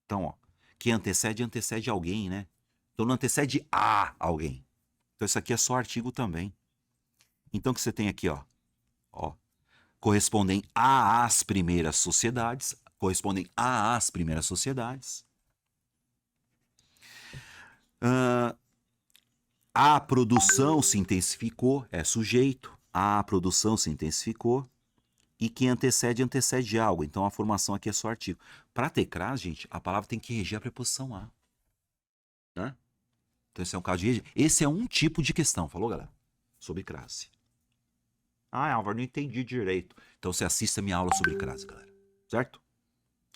Então, ó, que antecede alguém, né? Então, não antecede a alguém. Então, isso aqui é só artigo também. Então, o que você tem aqui, ó, correspondem às primeiras sociedades. Correspondem às primeiras sociedades. A produção se intensificou, é sujeito. A produção se intensificou. E quem antecede algo. Então a formação aqui é só artigo. Para ter crase, gente, a palavra tem que reger a preposição a. Né? Então esse é um caso de reger. Esse é um tipo de questão, falou, galera? Sobre crase. Ah, Álvaro, não entendi direito. Então você assista a minha aula sobre crase, galera. Certo?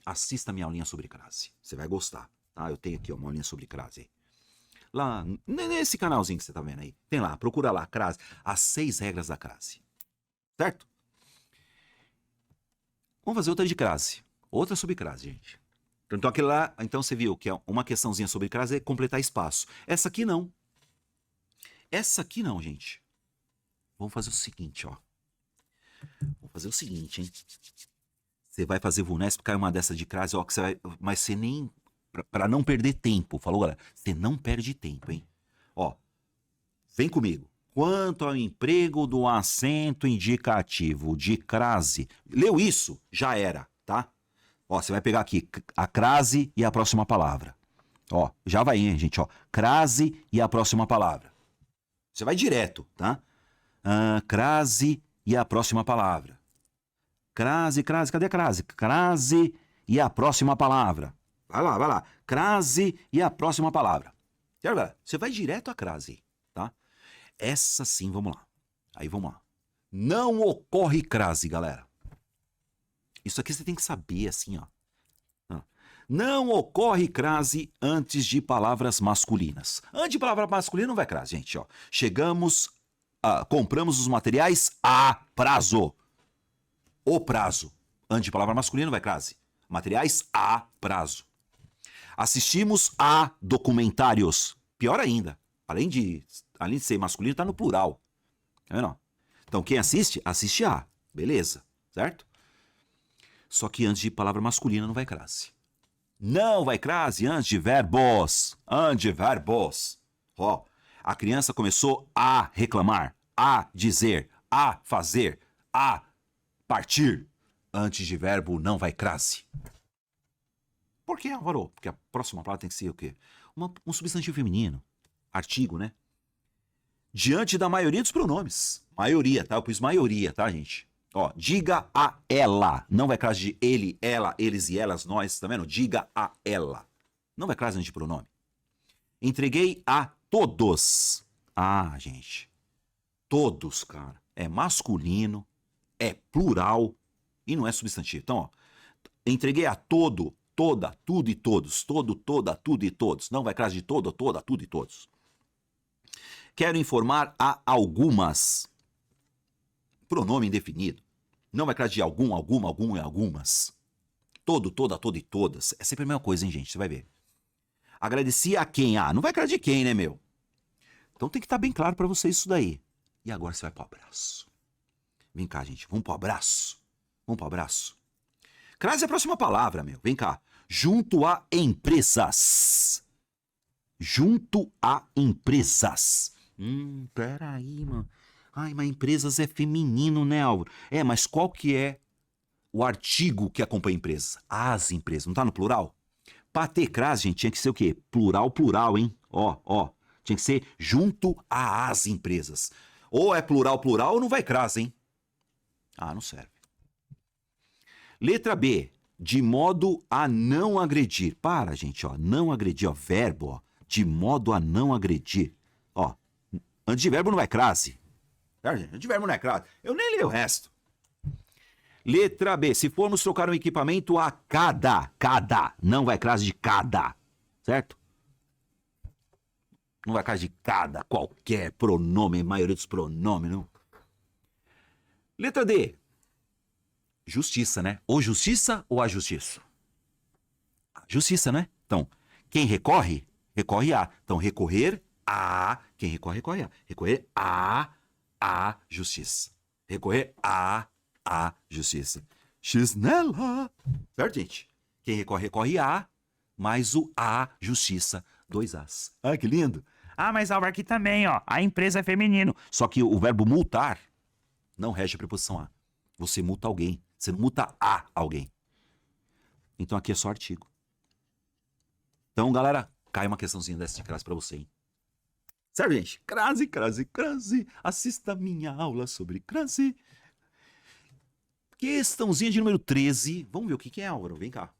Assista a minha aulinha sobre crase. Você vai gostar. Tá? Eu tenho aqui ó, uma aulinha sobre crase aí. Lá, nesse canalzinho que você tá vendo aí. Tem lá, procura lá, crase. As 6 regras da crase. Certo? Vamos fazer outra de crase. Outra sobre crase, gente. Então aquele lá, então você viu que é uma questãozinha sobre crase é completar espaço. Essa aqui não. Essa aqui não, gente. Vamos fazer o seguinte, ó. Vamos fazer o seguinte, hein. Você vai fazer VUNESP, cai uma dessa de crase, ó, que você vai, mas você nem, para não perder tempo, falou, galera? Você não perde tempo, hein? Ó, vem comigo. Quanto ao emprego do acento indicativo de crase, leu isso? Já era, tá? Ó, você vai pegar aqui a crase e a próxima palavra. Ó, já vai, hein, gente, ó. Crase e a próxima palavra. Você vai direto, tá? Crase e a próxima palavra. Crase, cadê a crase? Crase e a próxima palavra. Vai lá. Crase e a próxima palavra. Certo, galera? Você vai direto à crase, tá? Essa sim, vamos lá. Aí, vamos lá. Não ocorre crase, galera. Isso aqui você tem que saber, assim, ó. Não ocorre crase antes de palavras masculinas. Antes de palavra masculina não vai crase, gente, ó. Chegamos, compramos os materiais a prazo. O prazo. Antes de palavra masculina vai crase. Materiais a prazo. Assistimos a documentários. Pior ainda. Além de ser masculino, tá no plural. Tá vendo? Então, quem assiste, assiste a. Beleza. Certo? Só que antes de palavra masculina não vai crase. Não vai crase antes de verbos. Antivarbos. Ó, a criança começou a reclamar, a dizer, a fazer, a partir. Antes de verbo não vai crase. Por que, Álvaro? Porque a próxima palavra tem que ser o quê? Um substantivo feminino. Artigo, né? Diante da maioria dos pronomes. Maioria, tá? Eu pus maioria, tá, gente? Ó, diga a ela. Não vai classe de ele, ela, eles e elas, nós, tá vendo? Diga a ela. Não vai classe de pronome. Entreguei a todos. Ah, gente. Todos, cara. É masculino, é plural e não é substantivo. Então, ó. Entreguei a todo, toda, tudo e todos. Todo, toda, tudo e todos. Não vai classe de todo, toda, tudo e todos. Quero informar a algumas. Pronome indefinido. Não vai classe de algum, alguma, algum e algumas. Todo, toda, todo e todas. É sempre a mesma coisa, hein, gente? Você vai ver. Agradeci a quem? Ah, não vai classe de quem, né, meu? Então tem que estar bem claro pra vocês isso daí. E agora você vai pro abraço. Vem cá, gente. Vamos pro abraço. Vamos pro abraço. Crase é a próxima palavra, meu. Vem cá. Junto a empresas. Junto a empresas. Peraí, mano. Ai, mas empresas é feminino, né, Álvaro? É, mas qual que é o artigo que acompanha empresas? As empresas. Não tá no plural? Pra ter crase, gente, tinha que ser o quê? Plural, plural, hein? Ó. Tinha que ser junto às empresas. Ou é plural, plural, ou não vai crase, hein? Ah, não serve. Letra B. De modo a não agredir. Para, gente, ó. Não agredir, ó. Verbo, ó. De modo a não agredir. Ó. Antes de verbo não vai crase. Antes de verbo não é crase. Eu nem leio o resto. Letra B. Se formos trocar um equipamento a cada. Não vai crase de cada. Certo? Não vai crase de cada. Qualquer pronome. A maioria dos pronomes, não. Letra D. Justiça, né? Ou justiça ou a justiça? Justiça, né? Então, quem recorre, recorre a. Então, recorrer a. Quem recorre, recorre a. Recorrer a justiça. Recorrer a justiça. X nela. Certo, gente? Quem recorre, recorre a, mais o a justiça. 2 as. Ah, que lindo. Ah, mas Álvaro, aqui também, ó. A empresa é feminino. Só que o verbo multar não rege a preposição a. Você multa alguém. Você não multa a alguém. Então aqui é só artigo. Então, galera, cai uma questãozinha dessa de crase pra você, hein? Certo, gente? Crase. Assista minha aula sobre crase. Questãozinha de número 13. Vamos ver o que é, Álvaro. Vem cá.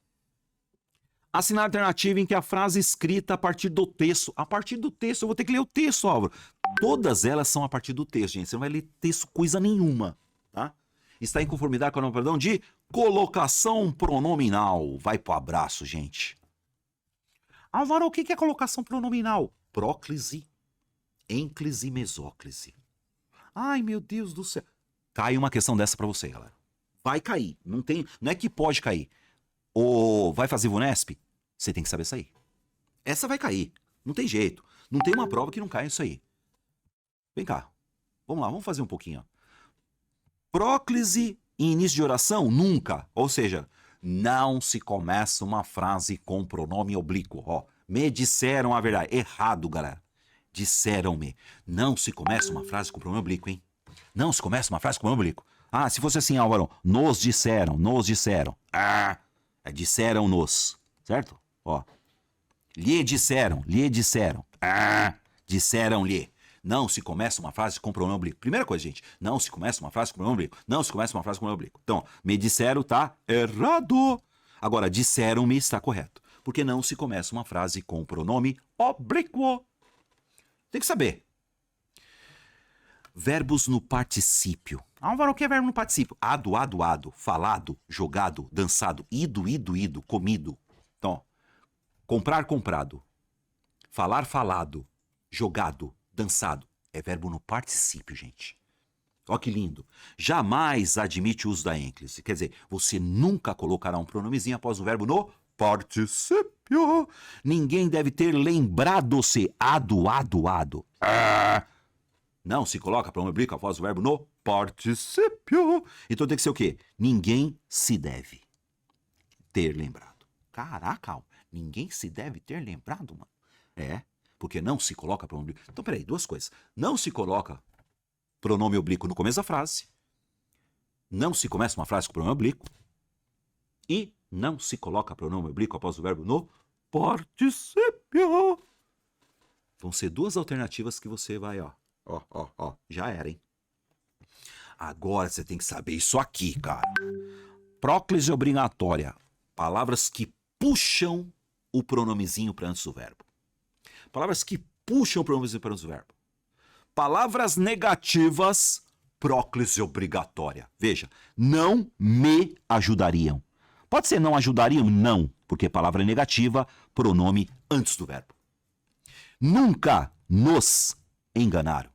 Assinar a alternativa em que a frase escrita a partir do texto. A partir do texto, eu vou ter que ler o texto, Álvaro. Todas elas são a partir do texto, gente. Você não vai ler texto coisa nenhuma, tá? Está em conformidade com a norma, perdão, de colocação pronominal. Vai pro abraço, gente. Álvaro, o que é colocação pronominal? Próclise, ênclise, mesóclise. Ai, meu Deus do céu. Cai uma questão dessa pra você, galera. Vai cair. Não é que pode cair. Ou vai fazer VUNESP? Você tem que saber isso aí. Essa vai cair. Não tem jeito. Não tem uma prova que não caia isso aí. Vem cá. Vamos lá, vamos fazer um pouquinho. Ó. Próclise em início de oração? Nunca. Ou seja, não se começa uma frase com pronome oblíquo. Ó, me disseram a verdade. Errado, galera. Disseram-me. Não se começa uma frase com pronome oblíquo, hein? Não se começa uma frase com pronome oblíquo. Ah, se fosse assim, Álvaro, nos disseram. Ah, disseram-nos. Certo? Ó. Lhe disseram. Ah, disseram-lhe. Não se começa uma frase com pronome oblíquo. Primeira coisa, gente. Não se começa uma frase com pronome oblíquo. Então, me disseram tá errado. Agora, disseram-me está correto. Porque não se começa uma frase com pronome oblíquo. Tem que saber. Verbos no particípio. Álvaro, o que é verbo no particípio? Ado, falado, jogado, dançado, ido, comido. Então, ó, comprar, comprado. Falar, falado. Jogado, dançado. É verbo no particípio, gente. Ó que lindo. Jamais admite o uso da ênclise. Quer dizer, você nunca colocará um pronomezinho após o verbo no particípio. Ninguém deve ter lembrado-se. Ado. Não se coloca pronome oblíquo após o verbo no particípio. Então tem que ser o quê? Ninguém se deve ter lembrado. Caraca, ninguém se deve ter lembrado, mano. É, porque não se coloca pronome oblíquo. Então, peraí, duas coisas. Não se coloca pronome oblíquo no começo da frase. Não se começa uma frase com pronome oblíquo. E Não se coloca pronome oblíquo após o verbo no particípio. Vão ser duas alternativas que você vai, ó, já era, hein? Agora você tem que saber isso aqui, cara. Próclise obrigatória. Palavras que puxam o pronomezinho para antes do verbo. Palavras que puxam o pronomezinho para antes do verbo. Palavras negativas, próclise obrigatória. Veja, não me ajudariam. Pode ser não ajudariam? Não, porque palavra negativa, pronome antes do verbo. Nunca nos enganaram.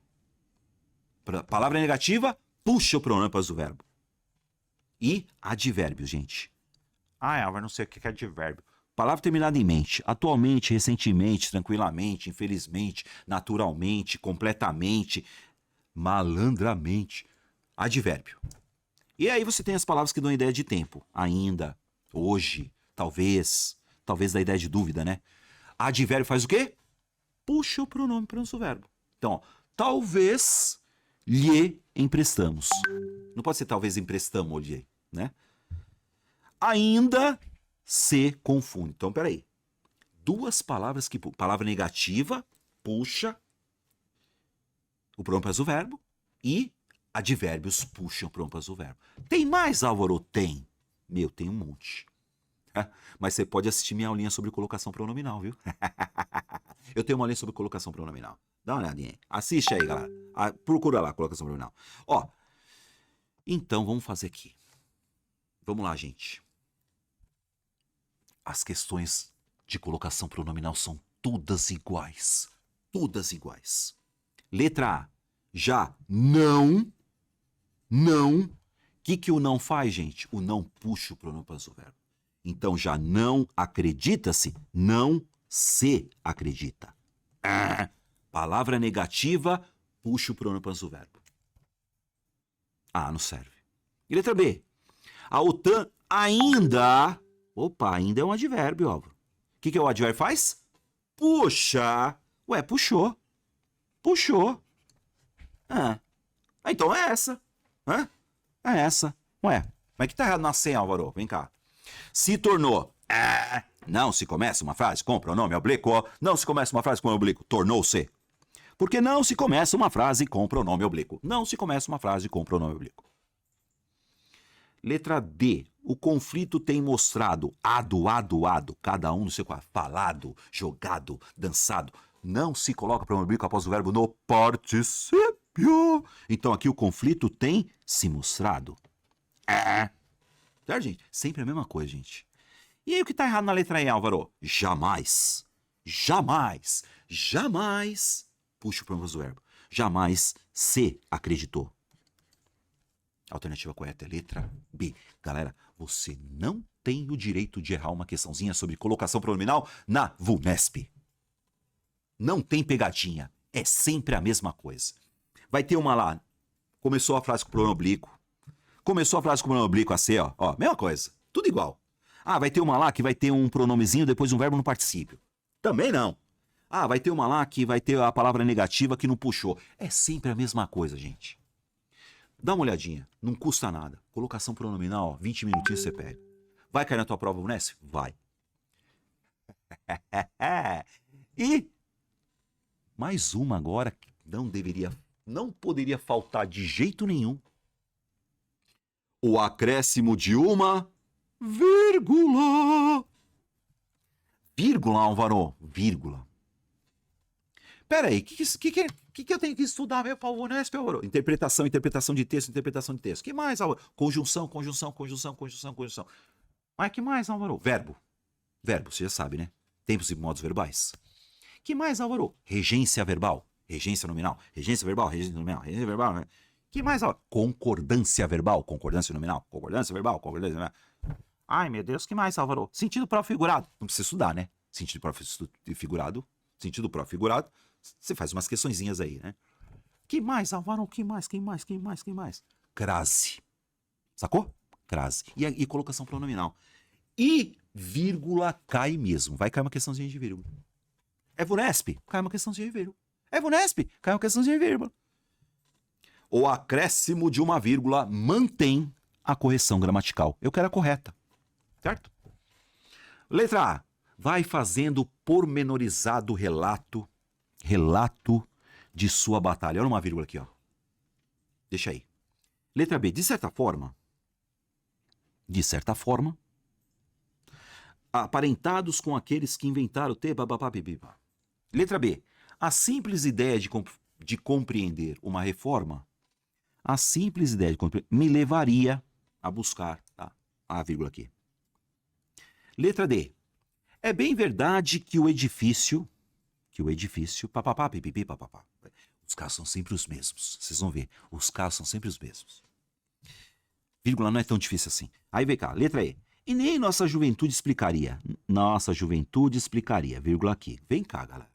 Palavra negativa, puxa o pronome para o verbo. E advérbios, gente. Álvaro, não sei o que é advérbio. Palavra terminada em mente. Atualmente, recentemente, tranquilamente, infelizmente, naturalmente, completamente, malandramente. Advérbio. E aí você tem as palavras que dão ideia de tempo. Ainda, hoje, talvez dá ideia de dúvida, né? Advérbio faz o quê? Puxa o pronome para o verbo. Então, ó, talvez lhe emprestamos. Não pode ser talvez emprestamos-lhe, né? Ainda se confunde. Então, peraí. Duas palavras que... Palavra negativa, puxa o pronome para o verbo. E advérbios puxam o pronome para o verbo. Tem mais, Álvaro? Tem. Meu, tem um monte. Mas você pode assistir minha aulinha sobre colocação pronominal, viu? Eu tenho uma aulinha sobre colocação pronominal. Dá uma olhadinha aí. Assiste aí, galera. Procura lá, colocação pronominal. Ó, então vamos fazer aqui. Vamos lá, gente. As questões de colocação pronominal são todas iguais. Todas iguais. Letra A. Já não. O que o não faz, gente? O não puxa o pronome para o verbo. Então, já não acredita-se, não se acredita. Palavra negativa, puxa o pronome para o verbo. Não serve. E letra B. A OTAN ainda... Opa, ainda é um advérbio, Álvaro. O que o advérbio faz? Puxa. Ué, puxou. Puxou. Então é essa. É essa. Ué, mas que tá errado na senha, Álvaro? Vem cá. Se tornou. Não se começa uma frase com pronome oblíquo. Não se começa uma frase com oblíquo. Tornou-se. Porque não se começa uma frase com pronome oblíquo. Não se começa uma frase com pronome oblíquo. Letra D. O conflito tem mostrado ado, cada um no seu quadro. Falado, jogado, dançado. Não se coloca pronome oblíquo após o verbo no particípio. Então aqui o conflito tem se mostrado. Certo, gente? Sempre a mesma coisa, gente. E aí o que tá errado na letra E, Álvaro? Jamais. Puxa o pronome do verbo. Jamais se acreditou. A alternativa correta é letra B. Galera, você não tem o direito de errar uma questãozinha sobre colocação pronominal na VUNESP. Não tem pegadinha. É sempre a mesma coisa. Vai ter uma lá. Começou a frase com pronome oblíquo. Começou a frase com pronome oblíquo a ser, ó. Mesma coisa. Tudo igual. Vai ter uma lá que vai ter um pronomezinho depois um verbo no particípio. Também não. Vai ter uma lá que vai ter a palavra negativa que não puxou. É sempre a mesma coisa, gente. Dá uma olhadinha, não custa nada. Colocação pronominal, 20 minutinhos você pega. Vai cair na tua prova, Unesp? Vai. E mais uma agora que não poderia faltar de jeito nenhum. O acréscimo de uma vírgula. Vírgula, Álvaro, vírgula. Pera aí, o que eu tenho que estudar mesmo para o Unesp, Álvaro? Interpretação de texto. Que mais, Álvaro? Conjunção. Mas que mais, Álvaro? Verbo, você já sabe, né? Tempos e modos verbais. Que mais, Álvaro? Regência verbal, regência nominal. Que mais, Álvaro? Concordância verbal, concordância nominal. Ai, meu Deus, que mais, Álvaro? Sentido próprio figurado. Não precisa estudar, né? Sentido próprio figurado. Você faz umas questõezinhas aí, né? Que mais, Álvaro? Que mais? Crase. Sacou? Crase. E colocação pronominal. E vírgula cai mesmo. Vai cair uma questãozinha de vírgula. É VUNESP? Cai uma questãozinha de vírgula. É VUNESP? Cai uma questãozinha de vírgula. O acréscimo de uma vírgula mantém a correção gramatical. Eu quero a correta. Certo? Letra A. Vai fazendo pormenorizado relato de sua batalha. Olha uma vírgula aqui, ó. Deixa aí. Letra B. De certa forma, aparentados com aqueles que inventaram o T, bababá, bibiba. Letra B. A simples ideia de compreender uma reforma, me levaria a buscar, tá? A vírgula aqui. Letra D. É bem verdade que o edifício, papapá, pipipi, papapá. Os casos são sempre os mesmos. Vocês vão ver, os casos são sempre os mesmos. Vírgula não é tão difícil assim. Aí vem cá, letra E. E nem nossa juventude explicaria. Vírgula aqui. Vem cá, galera.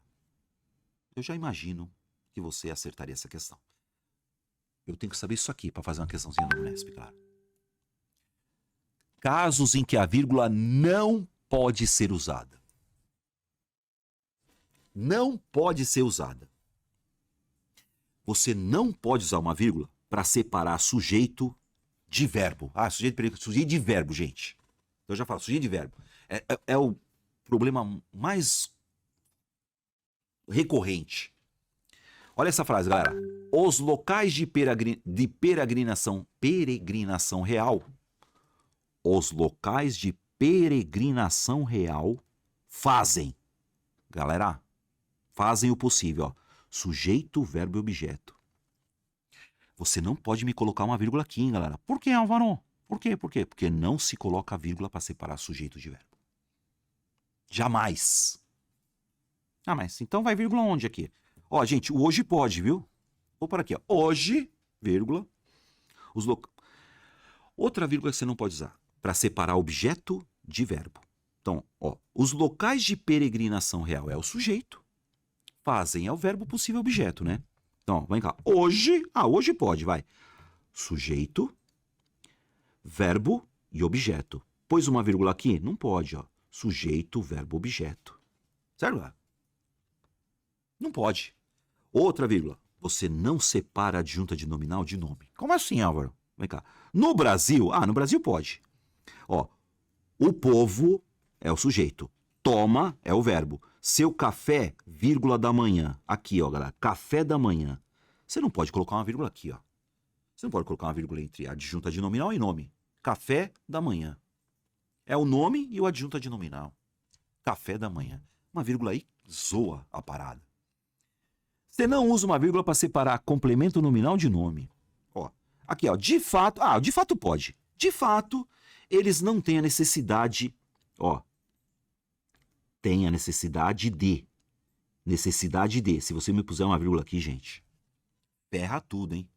Eu já imagino que você acertaria essa questão. Eu tenho que saber isso aqui para fazer uma questãozinha no Unesp, claro. Casos em que a vírgula não pode ser usada. Não pode ser usada. Você não pode usar uma vírgula para separar sujeito de verbo. Sujeito de verbo, gente. Eu já falo, sujeito de verbo. É o problema mais recorrente. Olha essa frase, galera. Os locais de peregrinação real. Os locais de peregrinação real fazem. Galera, fazem o possível, ó. Sujeito, verbo e objeto. Você não pode me colocar uma vírgula aqui, hein, galera. Por que, Álvaro? Por quê? Porque não se coloca vírgula para separar sujeito de verbo. Jamais. Ah, mas então vai vírgula onde aqui? Ó, gente, o hoje pode, viu? Vou por aqui, ó. Hoje, vírgula. Outra vírgula que você não pode usar para separar objeto de verbo. Então, ó, os locais de peregrinação real é o sujeito. Fazem é o verbo possível objeto, né? Então, vem cá. Hoje pode, vai. Sujeito, verbo e objeto. Pôs uma vírgula aqui? Não pode, ó. Sujeito, verbo, objeto. Certo? Não pode. Outra vírgula. Você não separa adjunta de nominal de nome. Como assim, Álvaro? Vem cá. No Brasil pode. Ó, o povo é o sujeito. Toma é o verbo. Seu café, vírgula da manhã. Aqui, ó, galera. Café da manhã. Você não pode colocar uma vírgula aqui, ó. Você não pode colocar uma vírgula entre adjunta de nominal e nome. Café da manhã. É o nome e o adjunta de nominal. Café da manhã. Uma vírgula aí zoa a parada. Você não usa uma vírgula para separar complemento nominal de nome. Ó, aqui, ó, de fato... Ah, de fato pode. De fato, eles não têm a necessidade... Ó, tem a necessidade de. Necessidade de. Se você me puser uma vírgula aqui, gente, ferra tudo, hein?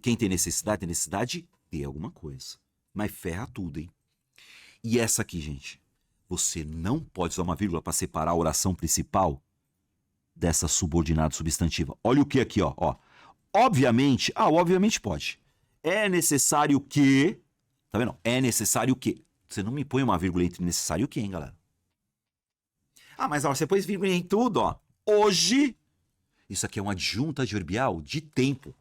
Quem tem necessidade de alguma coisa. Mas ferra tudo, hein? E essa aqui, gente, você não pode usar uma vírgula para separar a oração principal dessa subordinada substantiva. Olha o que aqui, ó. Obviamente, obviamente pode. É necessário que... Tá vendo? É necessário que... Você não me põe uma vírgula entre necessário e o que, hein, galera? Ah, mas ó, você pôs vírgula em tudo, ó. Hoje, isso aqui é uma adjunta adverbial de tempo.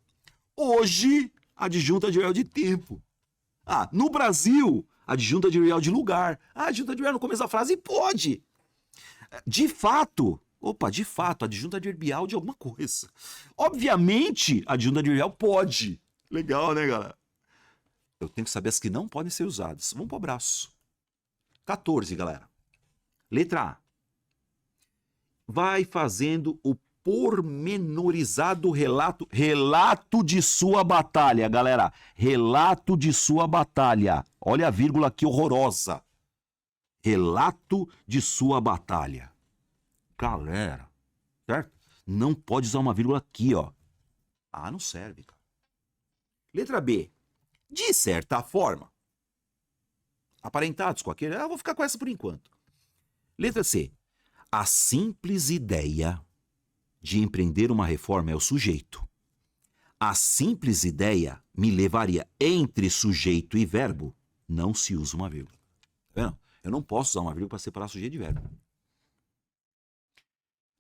Hoje, adjunta adverbial de tempo. Ah, no Brasil, adjunta adverbial de lugar. Ah, adjunta adverbial no começo da frase, pode. De fato, adjunta adverbial de alguma coisa. Obviamente, adjunta adverbial pode. Legal, né, galera? Eu tenho que saber as que não podem ser usadas. Vamos pro abraço. 14, galera. Letra A. Vai fazendo o pormenorizado relato de sua batalha, galera. Relato de sua batalha. Olha a vírgula aqui horrorosa. Relato de sua batalha. Galera, certo? Não pode usar uma vírgula aqui, ó. Ah, não serve, cara. Letra B. De certa forma. Aparentados com aquele... Eu vou ficar com essa por enquanto. Letra C. A simples ideia de empreender uma reforma é o sujeito. A simples ideia me levaria entre sujeito e verbo. Não se usa uma vírgula. Tá vendo? Eu não posso usar uma vírgula para separar sujeito de verbo.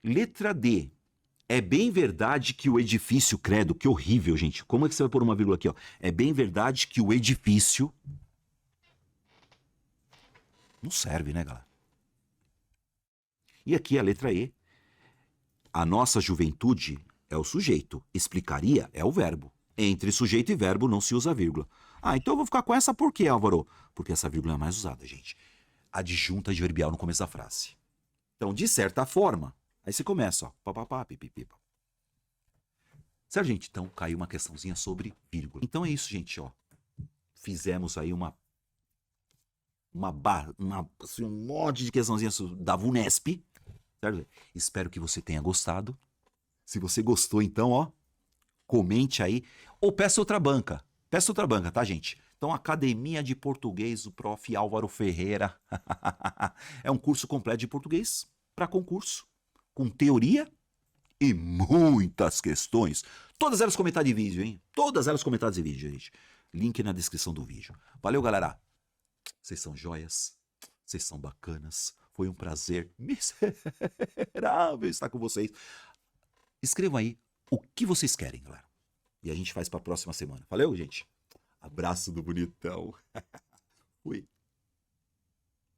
Letra D. É bem verdade que o edifício... Credo, que horrível, gente. Como é que você vai pôr uma vírgula aqui, ó? É bem verdade que o edifício... Não serve, né, galera? E aqui a letra E. A nossa juventude é o sujeito. Explicaria é o verbo. Entre sujeito e verbo não se usa vírgula. Ah, então eu vou ficar com essa por quê, Álvaro? Porque essa vírgula é mais usada, gente. Adjunta adverbial no começo da frase. Então, de certa forma, aí você começa, ó. Papapá, pipipipa. Certo, gente? Então, caiu uma questãozinha sobre vírgula. Então é isso, gente, ó. Fizemos aí assim, um monte de questãozinhas da VUNESP. Certo? Espero que você tenha gostado. Se você gostou, então, ó, comente aí. Ou peça outra banca. Peça outra banca, tá, gente? Então, Academia de Português do Prof. Álvaro Ferreira. É um curso completo de português para concurso, com teoria e muitas questões. Todas elas comentadas em vídeo, hein? Todas elas comentadas em vídeo, gente. Link na descrição do vídeo. Valeu, galera. Vocês são joias. Vocês são bacanas. Foi um prazer miserável estar com vocês. Escrevam aí o que vocês querem, galera. E a gente faz para a próxima semana. Valeu, gente? Abraço do bonitão. Fui.